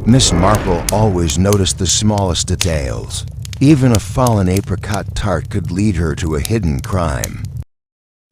Miss Marple always noticed the smallest details. Even a fallen apricot tart could lead her to a hidden crime.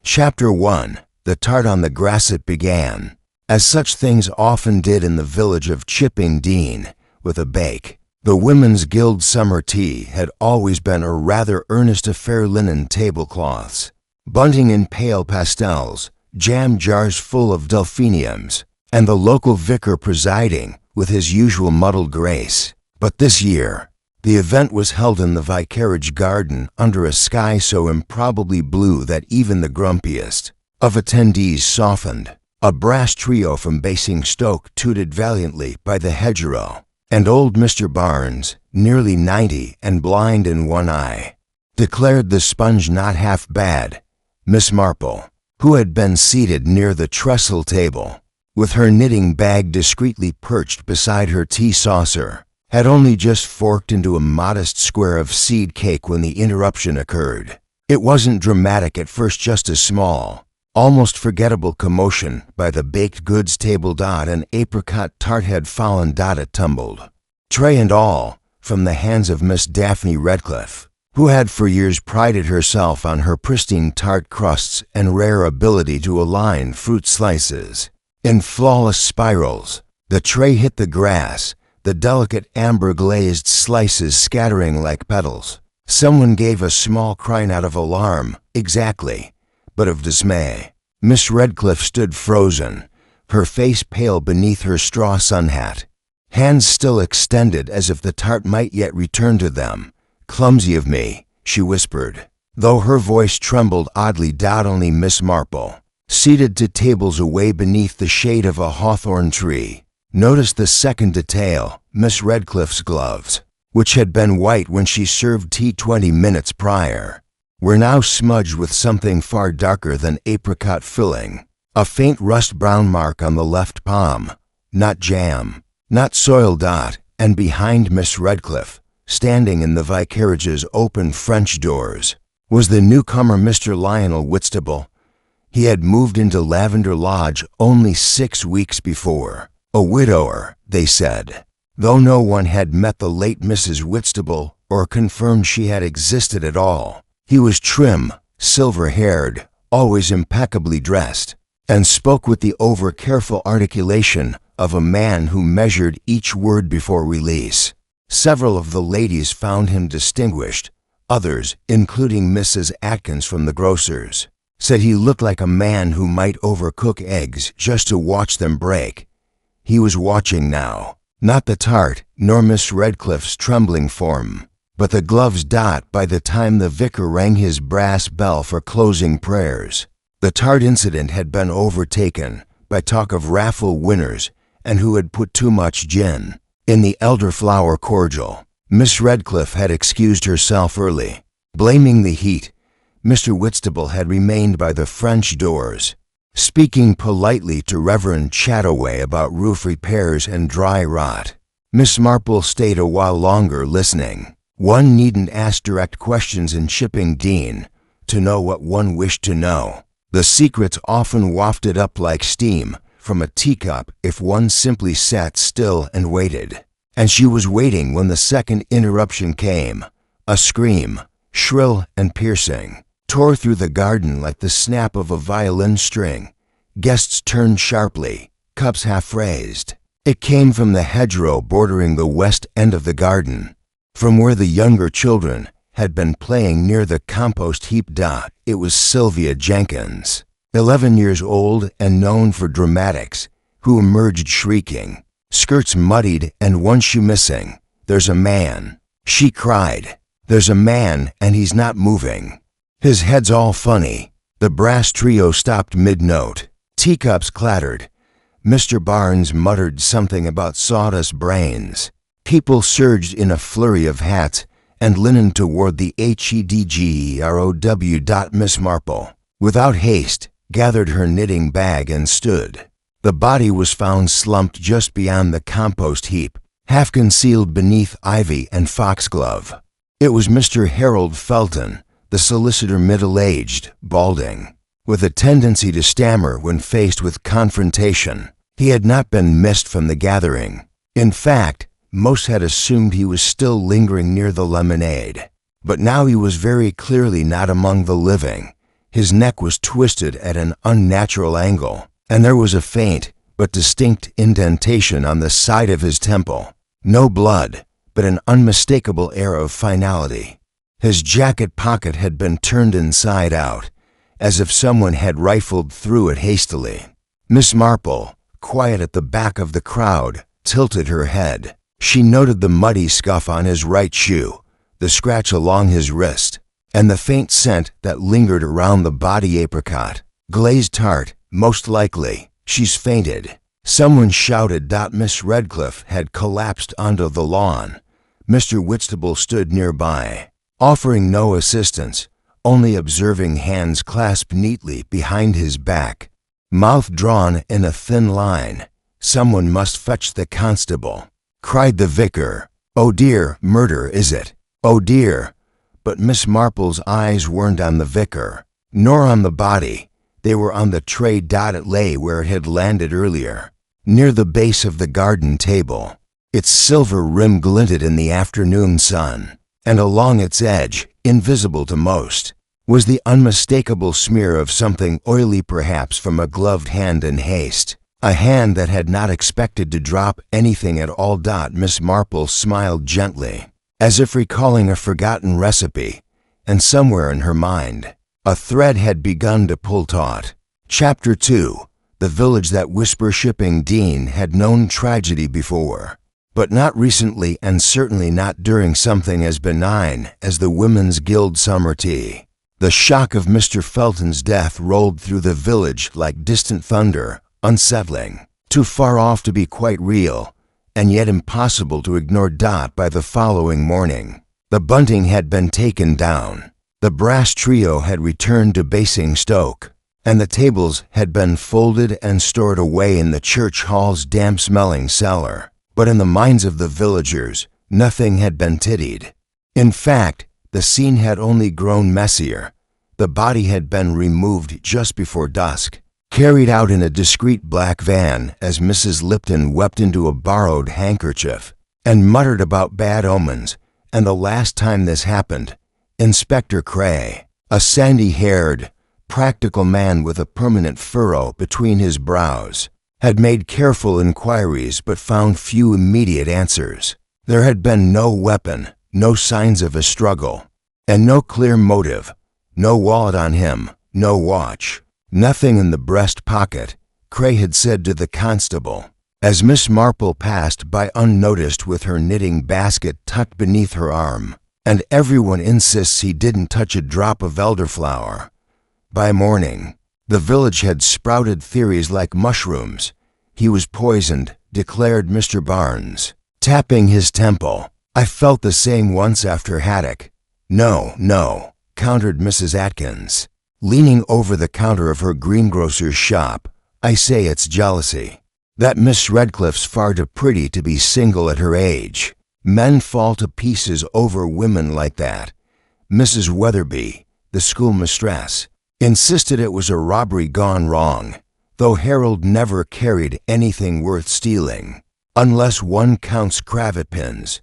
Chapter 1. The Tart on the Grass. It began, as such things often did in the village of Chipping Dean, with a bake. The Women's Guild summer tea had always been a rather earnest affair. Linen tablecloths, bunting in pale pastels, jam jars full of delphiniums, and the local vicar presiding with his usual muddled grace. But this year, the event was held in the vicarage garden under a sky so improbably blue that even the grumpiest of attendees softened. A brass trio from Basingstoke tooted valiantly by the hedgerow, and old Mr. Barnes, nearly 90 and blind in one eye, declared the sponge not half bad. Miss Marple, who had been seated near the trestle table, with her knitting bag discreetly perched beside her tea saucer, had only just forked into a modest square of seed cake when the interruption occurred. It wasn't dramatic at first, just a small, almost forgettable commotion by the baked goods table. An apricot tart had fallen. It tumbled, tray and all, from the hands of Miss Daphne Redcliffe, who had for years prided herself on her pristine tart crusts and rare ability to align fruit slices in flawless spirals. The tray hit the grass, the delicate amber-glazed slices scattering like petals. Someone gave a small cry, not of alarm, exactly, but of dismay. Miss Redcliffe stood frozen, her face pale beneath her straw sun hat, hands still extended as if the tart might yet return to them. "Clumsy of me," she whispered, though her voice trembled oddly. Only Miss Marple, seated to tables away beneath the shade of a hawthorn tree, noticed the second detail. Miss Redcliffe's gloves, which had been white when she served tea 20 minutes prior, were now smudged with something far darker than apricot filling. A faint rust-brown mark on the left palm. Not jam, not soil. And behind Miss Redcliffe, standing in the vicarage's open French doors, was the newcomer, Mr. Lionel Whitstable. He had moved into Lavender Lodge only 6 weeks before. A widower, they said, though no one had met the late Mrs. Whitstable or confirmed she had existed at all. He was trim, silver-haired, always impeccably dressed, and spoke with the over-careful articulation of a man who measured each word before release. Several of the ladies found him distinguished. Others, including Mrs. Atkins from the grocer's, said he looked like a man who might overcook eggs just to watch them break. He was watching now, not the tart, nor Miss Redcliffe's trembling form, but the gloves. By the time the vicar rang his brass bell for closing prayers, the tart incident had been overtaken by talk of raffle winners and who had put too much gin in the elderflower cordial. Miss Redcliffe had excused herself early, blaming the heat. Mr. Whitstable had remained by the French doors, speaking politely to Reverend Chataway about roof repairs and dry rot. Miss Marple stayed a while longer, listening. One needn't ask direct questions in Chipping Dean to know what one wished to know. The secrets often wafted up like steam from a teacup if one simply sat still and waited. And she was waiting when the second interruption came. A scream, shrill and piercing, tore through the garden like the snap of a violin string. Guests turned sharply, cups half raised. It came from the hedgerow bordering the west end of the garden, from where the younger children had been playing near the compost heap. It was Sylvia Jenkins, 11 years old and known for dramatics, who emerged shrieking, skirts muddied and one shoe missing. "There's a man," she cried. "There's a man and he's not moving. His head's all funny." The brass trio stopped mid-note. Teacups clattered. Mr. Barnes muttered something about sawdust brains. People surged in a flurry of hats and linen toward the hedgerow. Miss Marple, without haste, gathered her knitting bag and stood. The body was found slumped just beyond the compost heap, half concealed beneath ivy and foxglove. It was Mr. Harold Felton, the solicitor, middle-aged, balding, with a tendency to stammer when faced with confrontation. He had not been missed from the gathering. In fact, most had assumed he was still lingering near the lemonade. But now he was very clearly not among the living. His neck was twisted at an unnatural angle, and there was a faint but distinct indentation on the side of his temple. No blood, but an unmistakable air of finality. His jacket pocket had been turned inside out, as if someone had rifled through it hastily. Miss Marple, quiet at the back of the crowd, tilted her head. She noted the muddy scuff on his right shoe, the scratch along his wrist, and the faint scent that lingered around the body. Apricot. Glazed tart, most likely. She's fainted. Someone shouted. Miss Redcliffe had collapsed onto the lawn. Mr. Whitstable stood nearby, offering no assistance, only observing hands clasped neatly behind his back, mouth drawn in a thin line. Someone must fetch the constable, cried the vicar. Oh dear, murder, is it? Oh dear. But Miss Marple's eyes weren't on the vicar, nor on the body. They were on the tray. It lay where it had landed earlier, near the base of the garden table. Its silver rim glinted in the afternoon sun, and along its edge, invisible to most, was the unmistakable smear of something oily, perhaps from a gloved hand in haste, a hand that had not expected to drop anything at all. Miss Marple smiled gently, as if recalling a forgotten recipe, and somewhere in her mind, a thread had begun to pull taut. Chapter 2. The village that whisper shipping Dean had known tragedy before, but not recently, and certainly not during something as benign as the Women's Guild summer tea. The shock of Mr. Felton's death rolled through the village like distant thunder, unsettling, too far off to be quite real, and yet impossible to ignore. By the following morning, the bunting had been taken down, the brass trio had returned to Basingstoke, and the tables had been folded and stored away in the church hall's damp-smelling cellar. But in the minds of the villagers, nothing had been tidied. In fact, the scene had only grown messier. The body had been removed just before dusk, carried out in a discreet black van as Mrs. Lipton wept into a borrowed handkerchief, and muttered about bad omens, and the last time this happened, Inspector Cray, a sandy-haired, practical man with a permanent furrow between his brows, had made careful inquiries but found few immediate answers. There had been no weapon, no signs of a struggle, and no clear motive, no wallet on him, no watch, nothing in the breast pocket, Cray had said to the constable, as Miss Marple passed by unnoticed with her knitting basket tucked beneath her arm. And everyone insists he didn't touch a drop of elderflower. By morning, the village had sprouted theories like mushrooms. He was poisoned, declared Mr. Barnes, tapping his temple. I felt the same once after haddock. No, no, countered Mrs. Atkins, leaning over the counter of her greengrocer's shop. I say it's jealousy. That Miss Redcliffe's far too pretty to be single at her age. Men fall to pieces over women like that. Mrs. Weatherby, the schoolmistress, insisted it was a robbery gone wrong, though Harold never carried anything worth stealing, unless one counts cravat pins.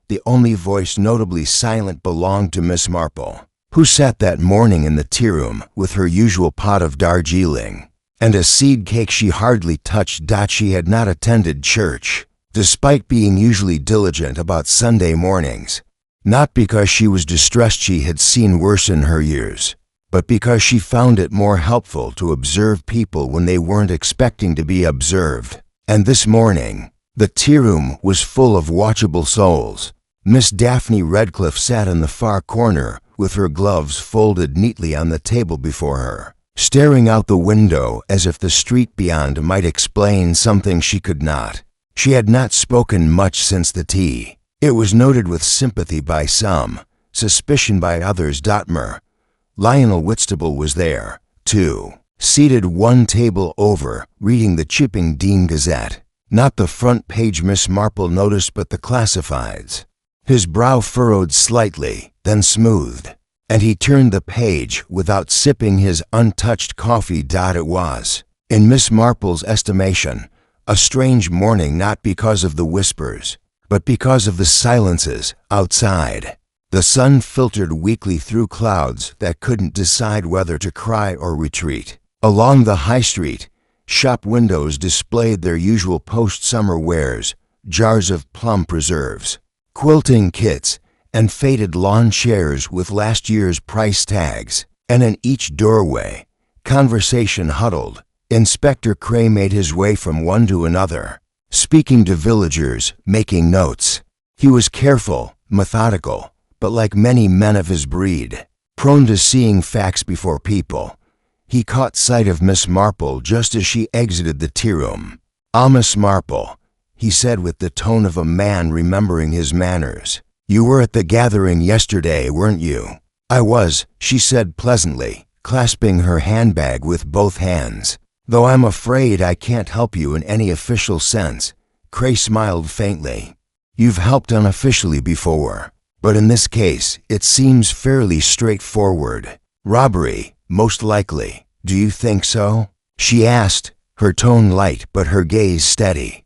The only voice notably silent belonged to Miss Marple, who sat that morning in the tea-room with her usual pot of Darjeeling, and a seed cake she hardly touched. She had not attended church, despite being usually diligent about Sunday mornings, not because she was distressed she had seen worse in her years, but because she found it more helpful to observe people when they weren't expecting to be observed. And this morning, the tea-room was full of watchable souls. Miss Daphne Redcliffe sat in the far corner with her gloves folded neatly on the table before her, staring out the window as if the street beyond might explain something she could not. She had not spoken much since the tea. It was noted with sympathy by some, suspicion by others. Lionel Whitstable was there, too, seated one table over, reading the Chipping Dean Gazette, not the front page Miss Marple noticed but the classifieds. His brow furrowed slightly, then smoothed, and he turned the page without sipping his untouched coffee. It was, in Miss Marple's estimation, A strange morning, not because of the whispers, but because of the silences outside. The sun filtered weakly through clouds that couldn't decide whether to cry or retreat. Along the high street, shop windows displayed their usual post-summer wares, jars of plum preserves, quilting kits, and faded lawn chairs with last year's price tags. And in each doorway, conversation huddled. Inspector Cray made his way from one to another, speaking to villagers, making notes. He was careful, methodical, but like many men of his breed, prone to seeing facts before people. He caught sight of Miss Marple just as she exited the tea room. "Ah, Miss Marple," he said with the tone of a man remembering his manners. "You were at the gathering yesterday, weren't you?" "I was," she said pleasantly, clasping her handbag with both hands. "Though I'm afraid I can't help you in any official sense." Cray smiled faintly. "You've helped unofficially before, but in this case it seems fairly straightforward. Robbery, most likely. Do you think so?" she asked, her tone light but her gaze steady.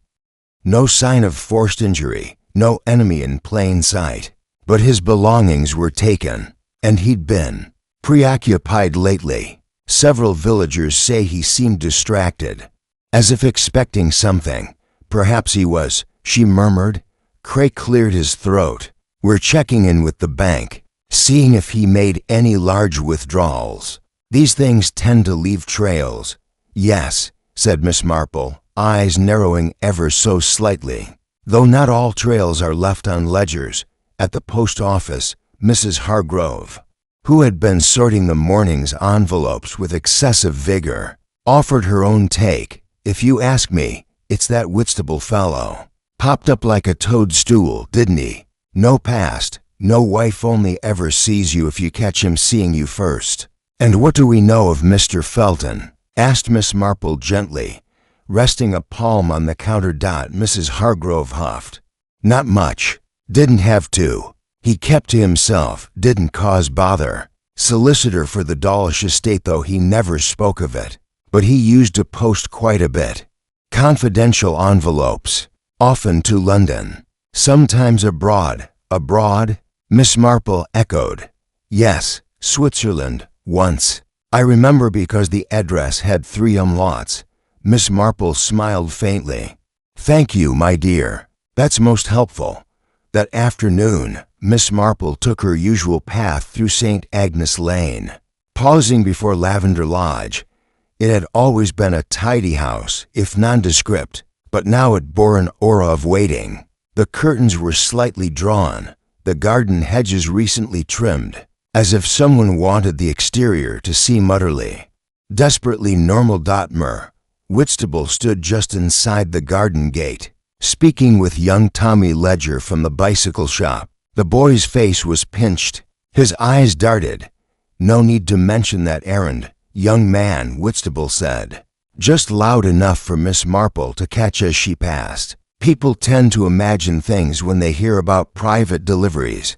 No sign of forced injury, no enemy in plain sight. But his belongings were taken, and he'd been preoccupied lately. Several villagers say he seemed distracted, as if expecting something. "Perhaps he was," she murmured. Cray cleared his throat. "We're checking in with the bank, seeing if he made any large withdrawals. These things tend to leave trails." "Yes," said Miss Marple, eyes narrowing ever so slightly. "Though not all trails are left on ledgers. At the post office, Mrs. Hargrove, who had been sorting the morning's envelopes with excessive vigor, offered her own take. If you ask me, it's that Whitstable fellow. Popped up like a toadstool, didn't he? No past, no wife, only ever sees you if you catch him seeing you first." "And what do we know of Mr. Felton?" asked Miss Marple gently, resting a palm on the counter. Mrs. Hargrove huffed. "Not much. Didn't have to. He kept to himself, didn't cause bother. Solicitor for the Dawlish estate, though he never spoke of it. But he used to post quite a bit. Confidential envelopes, often to London, sometimes abroad." "Abroad?" Miss Marple echoed. "Yes, Switzerland, once. I remember because the address had 3 umlauts. Miss Marple smiled faintly. "Thank you, my dear. That's most helpful." That afternoon, Miss Marple took her usual path through St. Agnes Lane, pausing before Lavender Lodge. It had always been a tidy house, if nondescript, but now it bore an aura of waiting. The curtains were slightly drawn, the garden hedges recently trimmed, as if someone wanted the exterior to seem utterly, desperately normal. Whitstable stood just inside the garden gate, speaking with young Tommy Ledger from the bicycle shop. The boy's face was pinched. His eyes darted. "No need to mention that errand, young man," Whitstable said, just loud enough for Miss Marple to catch as she passed. "People tend to imagine things when they hear about private deliveries."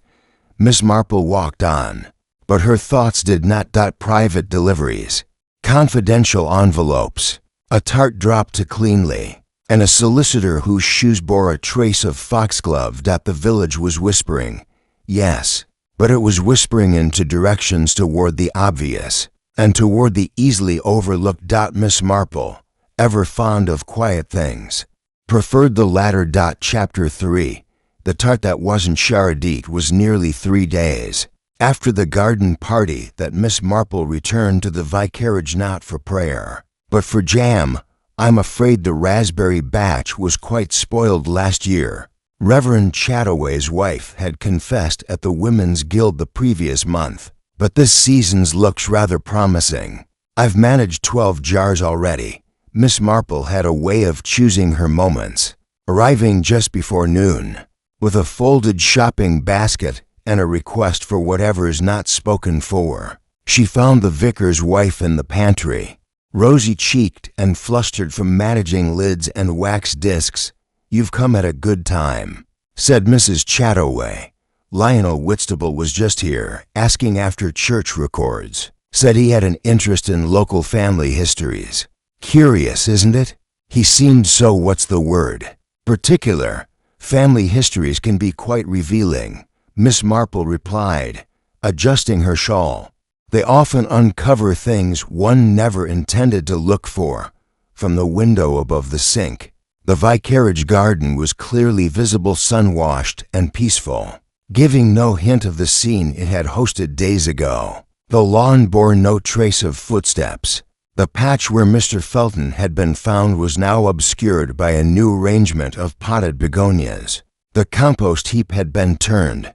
Miss Marple walked on, but her thoughts did not. Private deliveries, confidential envelopes, a tart dropped to cleanly, and a solicitor whose shoes bore a trace of foxglove. The village was whispering. Yes, but it was whispering into directions toward the obvious, and toward the easily overlooked. Miss Marple, ever fond of quiet things, preferred the latter. Chapter 3. The tart that wasn't Charadite was nearly 3 days after the garden party that Miss Marple returned to the vicarage, not for prayer, but for jam. "I'm afraid the raspberry batch was quite spoiled last year." Reverend Chataway's wife had confessed at the Women's Guild the previous month. "But this season's looks rather promising. I've managed 12 jars already." Miss Marple had a way of choosing her moments, arriving just before noon, with a folded shopping basket and a request for whatever's not spoken for. She found the vicar's wife in the pantry, rosy-cheeked and flustered from managing lids and wax discs. "You've come at a good time," said Mrs. Chataway. "Lionel Whitstable was just here, asking after church records. Said he had an interest in local family histories. Curious, isn't it?" He seemed so what's the word? Particular. Family histories can be quite revealing, Miss Marple replied, adjusting her shawl. They often uncover things one never intended to look for. From the window above the sink, the vicarage garden was clearly visible, sun-washed and peaceful, giving no hint of the scene it had hosted days ago. The lawn bore no trace of footsteps. The patch where Mr. Felton had been found was now obscured by a new arrangement of potted begonias. The compost heap had been turned,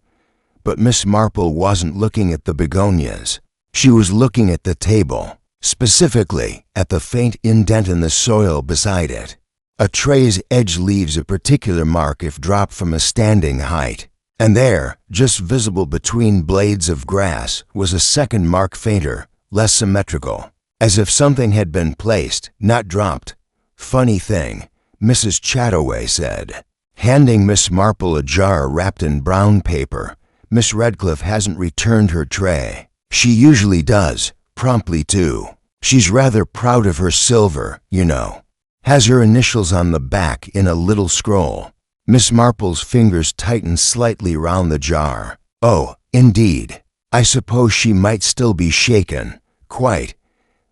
but Miss Marple wasn't looking at the begonias. She was looking at the table, specifically at the faint indent in the soil beside it. A tray's edge leaves a particular mark if dropped from a standing height, and there, just visible between blades of grass, was a second mark, fainter, less symmetrical, as if something had been placed, not dropped. Funny thing, Mrs. Chataway said, handing Miss Marple a jar wrapped in brown paper. Miss Redcliffe hasn't returned her tray. She usually does, promptly too. She's rather proud of her silver, you know. Has her initials on the back in a little scroll. Miss Marple's fingers tightened slightly round the jar. Oh, indeed. I suppose she might still be shaken. Quite.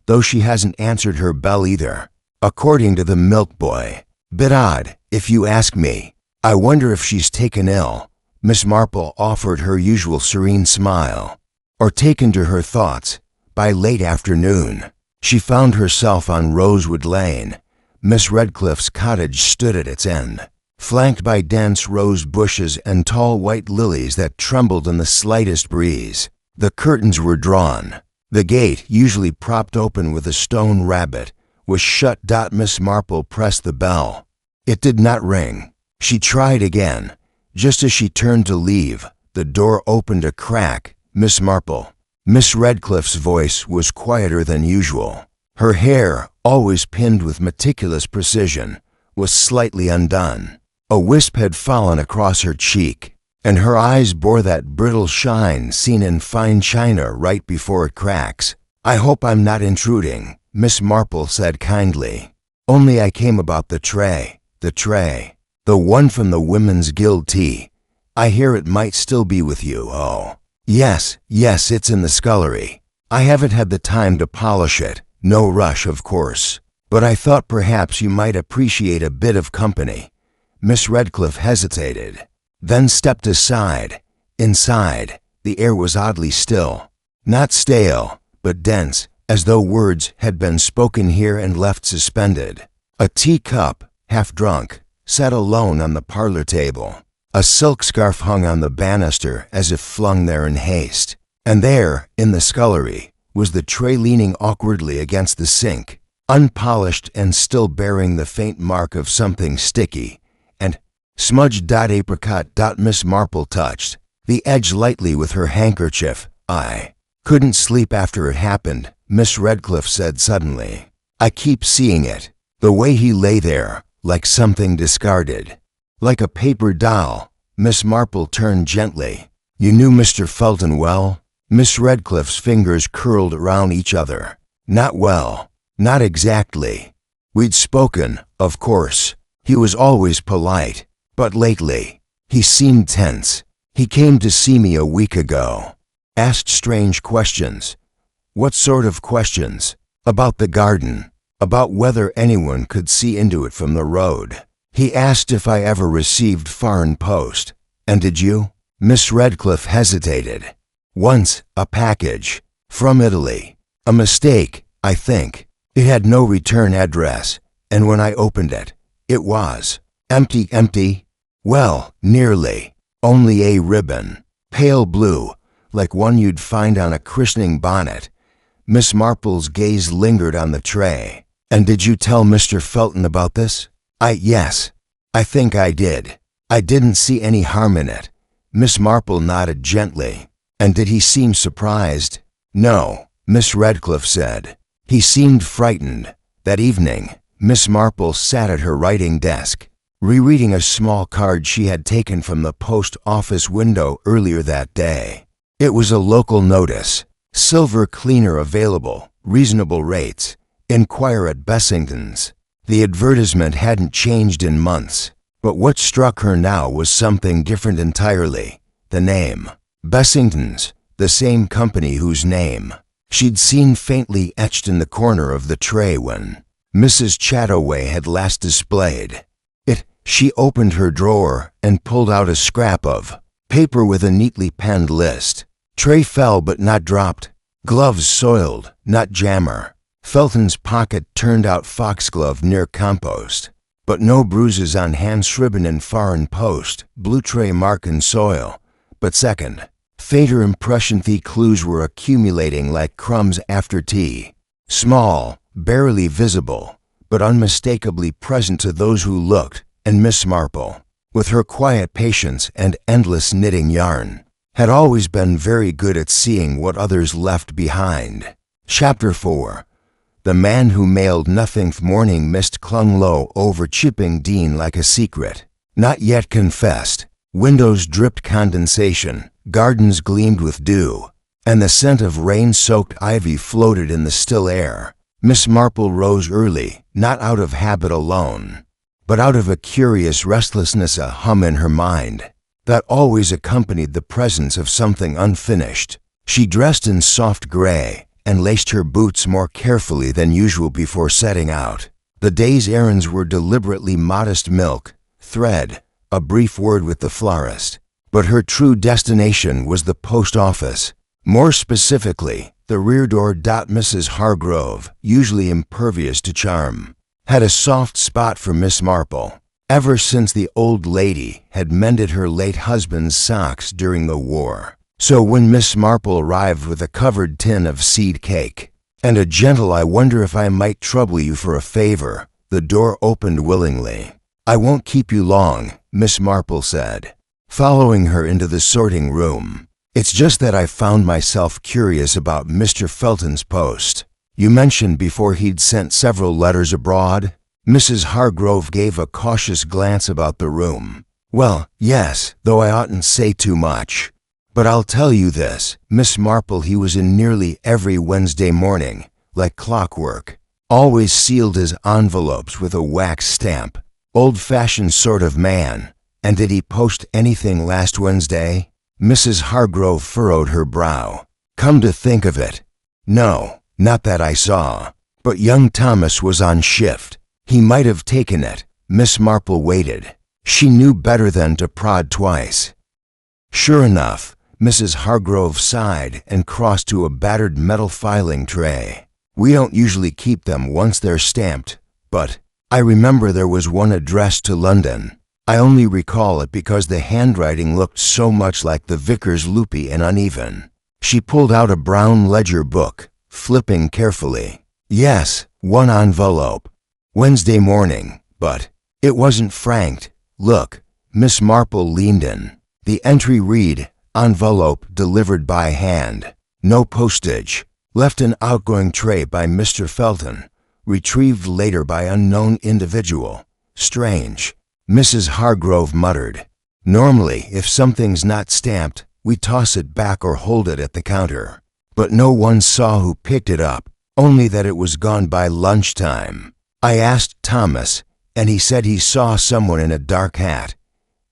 Though she hasn't answered her bell either, according to the milk boy. Bit odd, if you ask me. I wonder if she's taken ill. Miss Marple offered her usual serene smile. Or taken to her thoughts. By late afternoon, she found herself on Rosewood Lane. Miss Redcliffe's cottage stood at its end, flanked by dense rose bushes and tall white lilies that trembled in the slightest breeze. The curtains were drawn. The gate, usually propped open with a stone rabbit, was shut. Miss Marple pressed the bell. It did not ring. She tried again. Just as she turned to leave, the door opened a crack. Miss Marple. Miss Redcliffe's voice was quieter than usual. Her hair, always pinned with meticulous precision, was slightly undone. A wisp had fallen across her cheek, and her eyes bore that brittle shine seen in fine china right before it cracks. I hope I'm not intruding, Miss Marple said kindly. Only I came about the tray. The tray. The one from the Women's Guild tea. I hear it might still be with you. Oh. Yes, it's in the scullery. I haven't had the time to polish it. No rush, of course. But I thought perhaps you might appreciate a bit of company. Miss Redcliffe hesitated, then stepped aside. Inside, the air was oddly still. Not stale, but dense, as though words had been spoken here and left suspended. A teacup, half drunk, sat alone on the parlor table. A silk scarf hung on the banister as if flung there in haste. And there, in the scullery, was the tray leaning awkwardly against the sink, unpolished and still bearing the faint mark of something sticky and smudged. Apricot. Miss Marple touched the edge lightly with her handkerchief. I couldn't sleep after it happened, Miss Redcliffe said suddenly. I keep seeing it, the way he lay there, like something discarded. Like a paper doll. Miss Marple turned gently. You knew Mr. Felton well? Miss Redcliffe's fingers curled around each other. Not well. Not exactly. We'd spoken, of course. He was always polite. But lately, he seemed tense. He came to see me a week ago. Asked strange questions. What sort of questions? About the garden. About whether anyone could see into it from the road. He asked if I ever received foreign post. And did you? Miss Redcliffe hesitated. Once, a package. From Italy. A mistake, I think. It had no return address, and when I opened it, it was empty. Empty? Well, nearly. Only a ribbon. Pale blue, like one you'd find on a christening bonnet. Miss Marple's gaze lingered on the tray. And did you tell Mr. Felton about this? Yes. I think I did. I didn't see any harm in it. Miss Marple nodded gently. And did he seem surprised? No, Miss Redcliffe said. He seemed frightened. That evening, Miss Marple sat at her writing desk, rereading a small card she had taken from the post office window earlier that day. It was a local notice. Silver cleaner available, reasonable rates. Inquire at Bessington's. The advertisement hadn't changed in months, but what struck her now was something different entirely. The name. Bessington's, the same company whose name she'd seen faintly etched in the corner of the tray when Mrs. Chataway had last displayed it. She opened her drawer and pulled out a scrap of paper with a neatly penned list. Tray fell but not dropped. Gloves soiled, not jammer. Felton's pocket turned out foxglove near compost, but no bruises on hands ribbon and foreign post. Blue tray mark in soil, but second. Fainter impression the clues were accumulating like crumbs after tea. Small, barely visible, but unmistakably present to those who looked, and Miss Marple, with her quiet patience and endless knitting yarn, had always been very good at seeing what others left behind. Chapter 4. The man who mailed nothing. Morning mist clung low over Chipping Dean like a secret, not yet confessed. Windows dripped condensation, gardens gleamed with dew, and the scent of rain-soaked ivy floated in the still air. Miss Marple rose early, not out of habit alone, but out of a curious restlessness, a hum in her mind that always accompanied the presence of something unfinished. She dressed in soft gray and laced her boots more carefully than usual before setting out. The day's errands were deliberately modest: milk, thread, a brief word with the florist. But her true destination was the post office. More specifically, the rear door. Mrs. Hargrove, usually impervious to charm, had a soft spot for Miss Marple, ever since the old lady had mended her late husband's socks during the war. So when Miss Marple arrived with a covered tin of seed cake and a gentle "I wonder if I might trouble you for a favor," the door opened willingly. "I won't keep you long," Miss Marple said, following her into the sorting room. "It's just that I found myself curious about Mr. Felton's post. You mentioned before he'd sent several letters abroad." Mrs. Hargrove gave a cautious glance about the room. "Well, yes, though I oughtn't say too much. But I'll tell you this, Miss Marple, he was in nearly every Wednesday morning, like clockwork. Always sealed his envelopes with a wax stamp. Old-fashioned sort of man. And did he post anything last Wednesday?" Mrs. Hargrove furrowed her brow. "Come to think of it, no, not that I saw. But young Thomas was on shift. He might have taken it." Miss Marple waited. She knew better than to prod twice. Sure enough, Mrs. Hargrove sighed and crossed to a battered metal filing tray. "We don't usually keep them once they're stamped, but I remember there was one addressed to London. I only recall it because the handwriting looked so much like the vicar's, loopy and uneven." She pulled out a brown ledger book, flipping carefully. "Yes, one envelope. Wednesday morning, but it wasn't franked. Look." Miss Marple leaned in. The entry read, "Envelope delivered by hand. No postage. Left in outgoing tray by Mr. Felton. Retrieved later by unknown individual. Strange." Mrs. Hargrove muttered. "Normally, if something's not stamped, we toss it back or hold it at the counter. But no one saw who picked it up, only that it was gone by lunchtime. I asked Thomas, and he said he saw someone in a dark hat.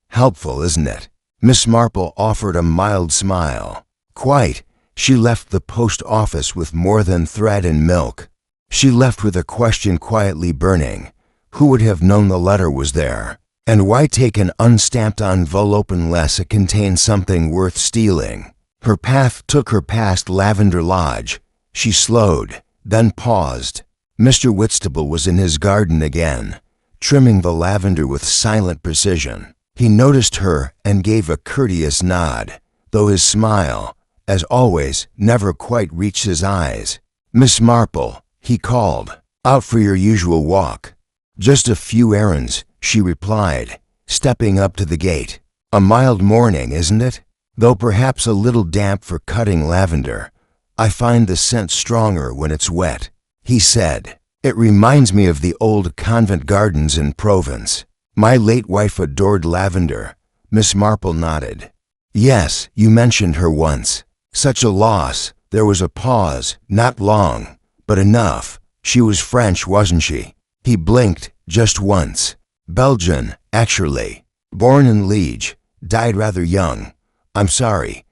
Helpful, isn't it?" Miss Marple offered a mild smile. "Quite." She left the post office with more than thread and milk. She left with a question quietly burning. Who would have known the letter was there? And why take an unstamped envelope unless it contained something worth stealing? Her path took her past Lavender Lodge. She slowed, then paused. Mr. Whitstable was in his garden again, trimming the lavender with silent precision. He noticed her and gave a courteous nod, though his smile, as always, never quite reached his eyes. "Miss Marple," he called, "out for your usual walk?" "Just a few errands," she replied, stepping up to the gate. "A mild morning, isn't it? Though perhaps a little damp for cutting lavender. I find the scent stronger when it's wet," he said. "It reminds me of the old convent gardens in Provence. My late wife adored lavender." Miss Marple nodded. "Yes, you mentioned her once. Such a loss." There was a pause, not long, but enough. "She was French, wasn't she?" He blinked just once. Belgian, actually. Born in Liege. Died rather young. I'm sorry.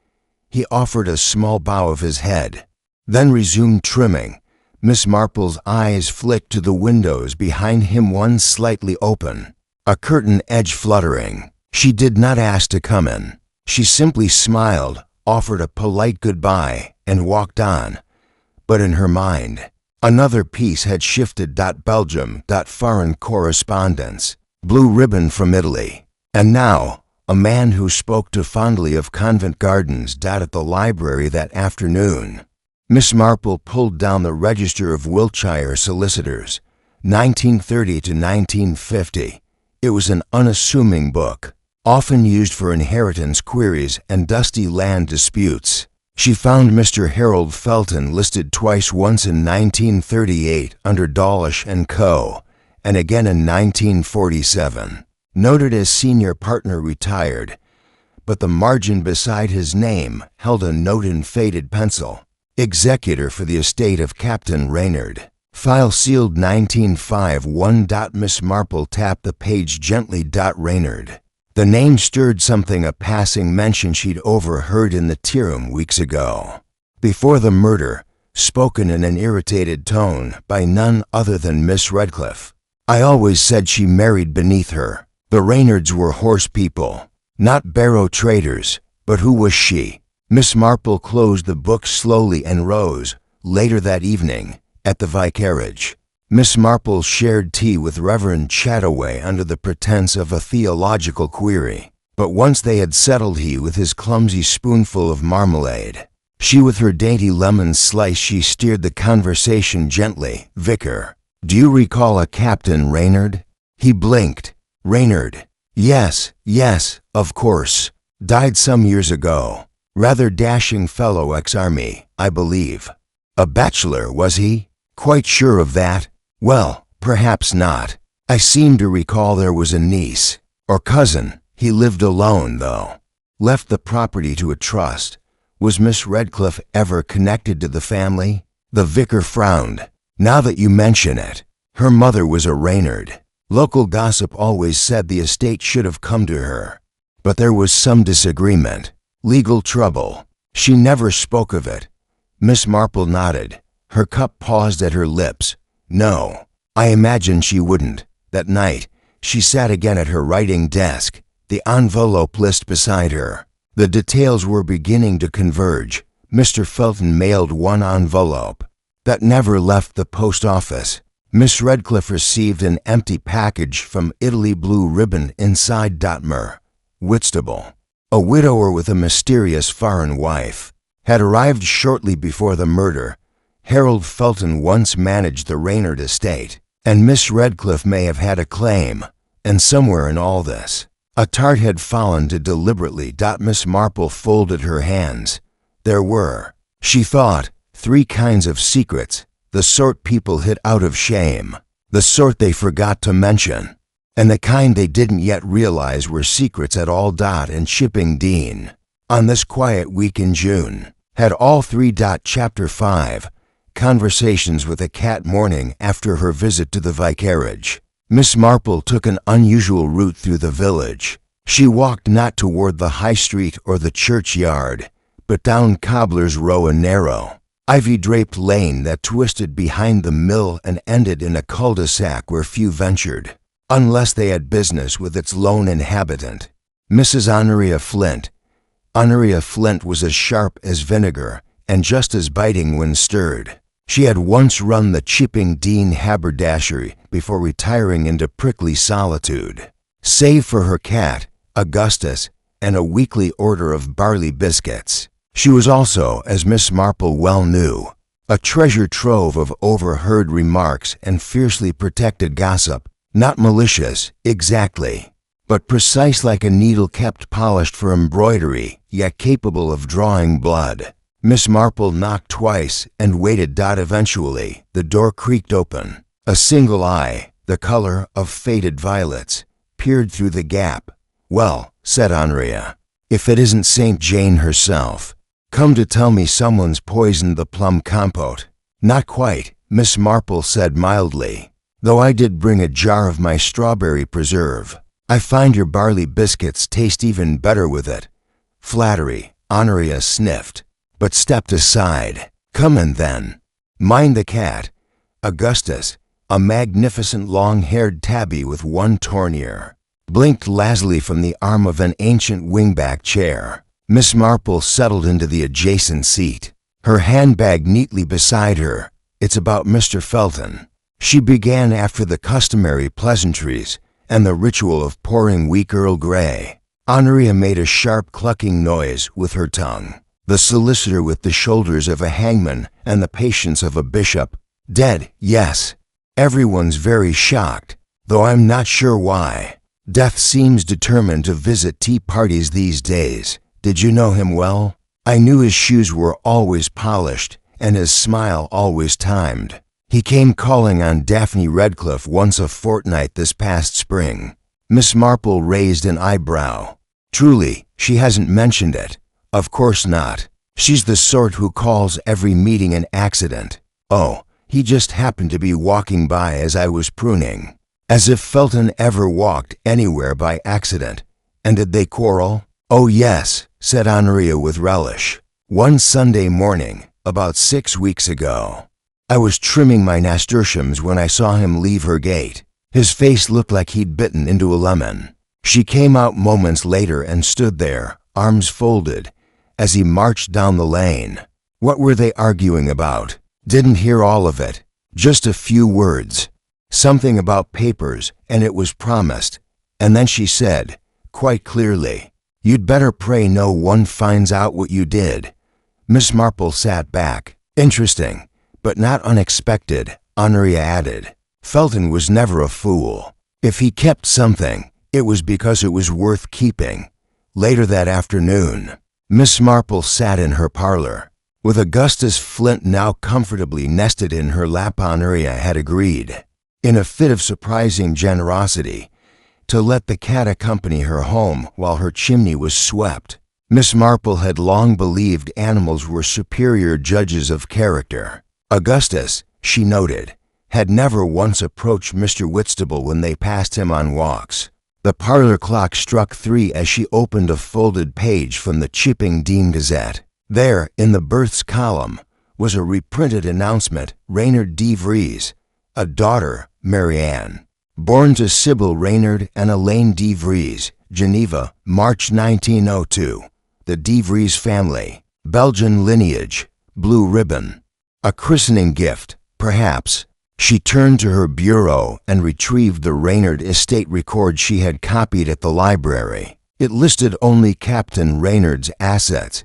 He offered a small bow of his head, then resumed trimming. Miss Marple's eyes flicked to the windows behind him, one slightly open, a curtain edge fluttering. She did not ask to come in. She simply smiled, offered a polite goodbye, and walked on. But in her mind, another piece had shifted. Belgium. Foreign correspondence. Blue ribbon from Italy. And now, a man who spoke too fondly of convent gardens. At the library that afternoon, Miss Marple pulled down the register of Wiltshire solicitors, 1930 to 1950. It was an unassuming book, often used for inheritance queries and dusty land disputes. She found Mr. Harold Felton listed twice, once in 1938 under Dawlish & Co., and again in 1947, noted as senior partner retired, but the margin beside his name held a note in faded pencil. Executor for the estate of Captain Reynard. File sealed 1951. Miss Marple tapped the page gently. Reynard. The name stirred something, a passing mention she'd overheard in the tea room weeks ago. Before the murder, spoken in an irritated tone by none other than Miss Redcliffe. I always said she married beneath her. The Reynards were horse people, not barrow traders, but who was she? Miss Marple closed the book slowly and rose. Later that evening, at the vicarage, Miss Marple shared tea with Reverend Chataway under the pretense of a theological query. But once they had settled, he with his clumsy spoonful of marmalade, she with her dainty lemon slice, she steered the conversation gently. Vicar, do you recall a Captain Reynard? He blinked. Reynard. Yes, of course. Died some years ago. Rather dashing fellow, ex-army, I believe. A bachelor, was he? Quite sure of that? Well, perhaps not. I seem to recall there was a niece, or cousin. He lived alone, though. Left the property to a trust. Was Miss Redcliffe ever connected to the family? The vicar frowned. Now that you mention it, her mother was a Reynard. Local gossip always said the estate should have come to her. But there was some disagreement. Legal trouble. She never spoke of it. Miss Marple nodded. Her cup paused at her lips. No, I imagine she wouldn't. That night, she sat again at her writing desk, the envelope list beside her. The details were beginning to converge. Mr. Felton mailed one envelope that never left the post office. Miss Redcliffe received an empty package from Italy, blue ribbon inside. Whitstable, a widower with a mysterious foreign wife, had arrived shortly before the murder. Harold Felton once managed the Reynard estate, and Miss Redcliffe may have had a claim. And somewhere in all this, a tart had fallen to deliberately. Miss Marple folded her hands. There were, she thought, 3 kinds of secrets, the sort people hid out of shame, the sort they forgot to mention, and the kind they didn't yet realize were secrets at all. And Shipping Dean, on this quiet week in June, had all 3. Chapter 5. Conversations with a cat. Morning after her visit to the vicarage, Miss Marple took an unusual route through the village. She walked not toward the high street or the churchyard, but down Cobbler's Row, a narrow, ivy-draped lane that twisted behind the mill and ended in a cul-de-sac where few ventured, unless they had business with its lone inhabitant, Mrs. Honoria Flint. Honoria Flint was as sharp as vinegar and just as biting when stirred. She had once run the Chipping Dean haberdashery before retiring into prickly solitude. Save for her cat, Augustus, and a weekly order of barley biscuits, she was also, as Miss Marple well knew, a treasure trove of overheard remarks and fiercely protected gossip, not malicious, exactly, but precise like a needle kept polished for embroidery, yet capable of drawing blood. Miss Marple knocked twice and waited. Eventually, the door creaked open. A single eye, the color of faded violets, peered through the gap. Well, said Honoria, if it isn't St. Jane herself. Come to tell me someone's poisoned the plum compote. Not quite, Miss Marple said mildly. though I did bring a jar of my strawberry preserve. I find your barley biscuits taste even better with it." Flattery, Honoria sniffed, but stepped aside. "Come in then. Mind the cat." Augustus, a magnificent long-haired tabby with one torn ear, blinked lazily from the arm of an ancient wingback chair. Miss Marple settled into the adjacent seat, her handbag neatly beside her. "It's about Mr. Felton." She began after the customary pleasantries and the ritual of pouring weak Earl Grey. Honoria made a sharp clucking noise with her tongue. "The solicitor with the shoulders of a hangman and the patience of a bishop. Dead, yes. Everyone's very shocked, though I'm not sure why. Death seems determined to visit tea parties these days. Did you know him well?" "I knew his shoes were always polished and his smile always timed. He came calling on Daphne Redcliffe once a fortnight this past spring." Miss Marple raised an eyebrow. "Truly, she hasn't mentioned it." "Of course not. She's the sort who calls every meeting an accident." "Oh, he just happened to be walking by as I was pruning." As if Felton ever walked anywhere by accident. "And did they quarrel?" "Oh yes," said Honoria with relish. "One Sunday morning, about 6 weeks ago. I was trimming my nasturtiums when I saw him leave her gate. His face looked like he'd bitten into a lemon. She came out moments later and stood there, arms folded, as he marched down the lane." "What were they arguing about?" "Didn't hear all of it. Just a few words. Something about papers, and it was promised. And then she said, quite clearly, 'You'd better pray no one finds out what you did.'" Miss Marple sat back. "Interesting, but not unexpected," Honoria added. "Felton was never a fool. If he kept something, it was because it was worth keeping." Later that afternoon, Miss Marple sat in her parlor. With Augustus Flint now comfortably nested in her lap, Honoria had agreed, in a fit of surprising generosity, to let the cat accompany her home while her chimney was swept. Miss Marple had long believed animals were superior judges of character. Augustus, she noted, had never once approached Mr. Whitstable when they passed him on walks. The parlor clock struck 3 as she opened a folded page from the Chipping Dean Gazette. There, in the births column, was a reprinted announcement: Reynard de Vries, a daughter, Marianne, born to Sybil Reynard and Elaine de Vries, Geneva, March 1902. The de Vries family, Belgian lineage, blue ribbon. A christening gift, perhaps. She turned to her bureau and retrieved the Reynard estate record she had copied at the library. It listed only Captain Reynard's assets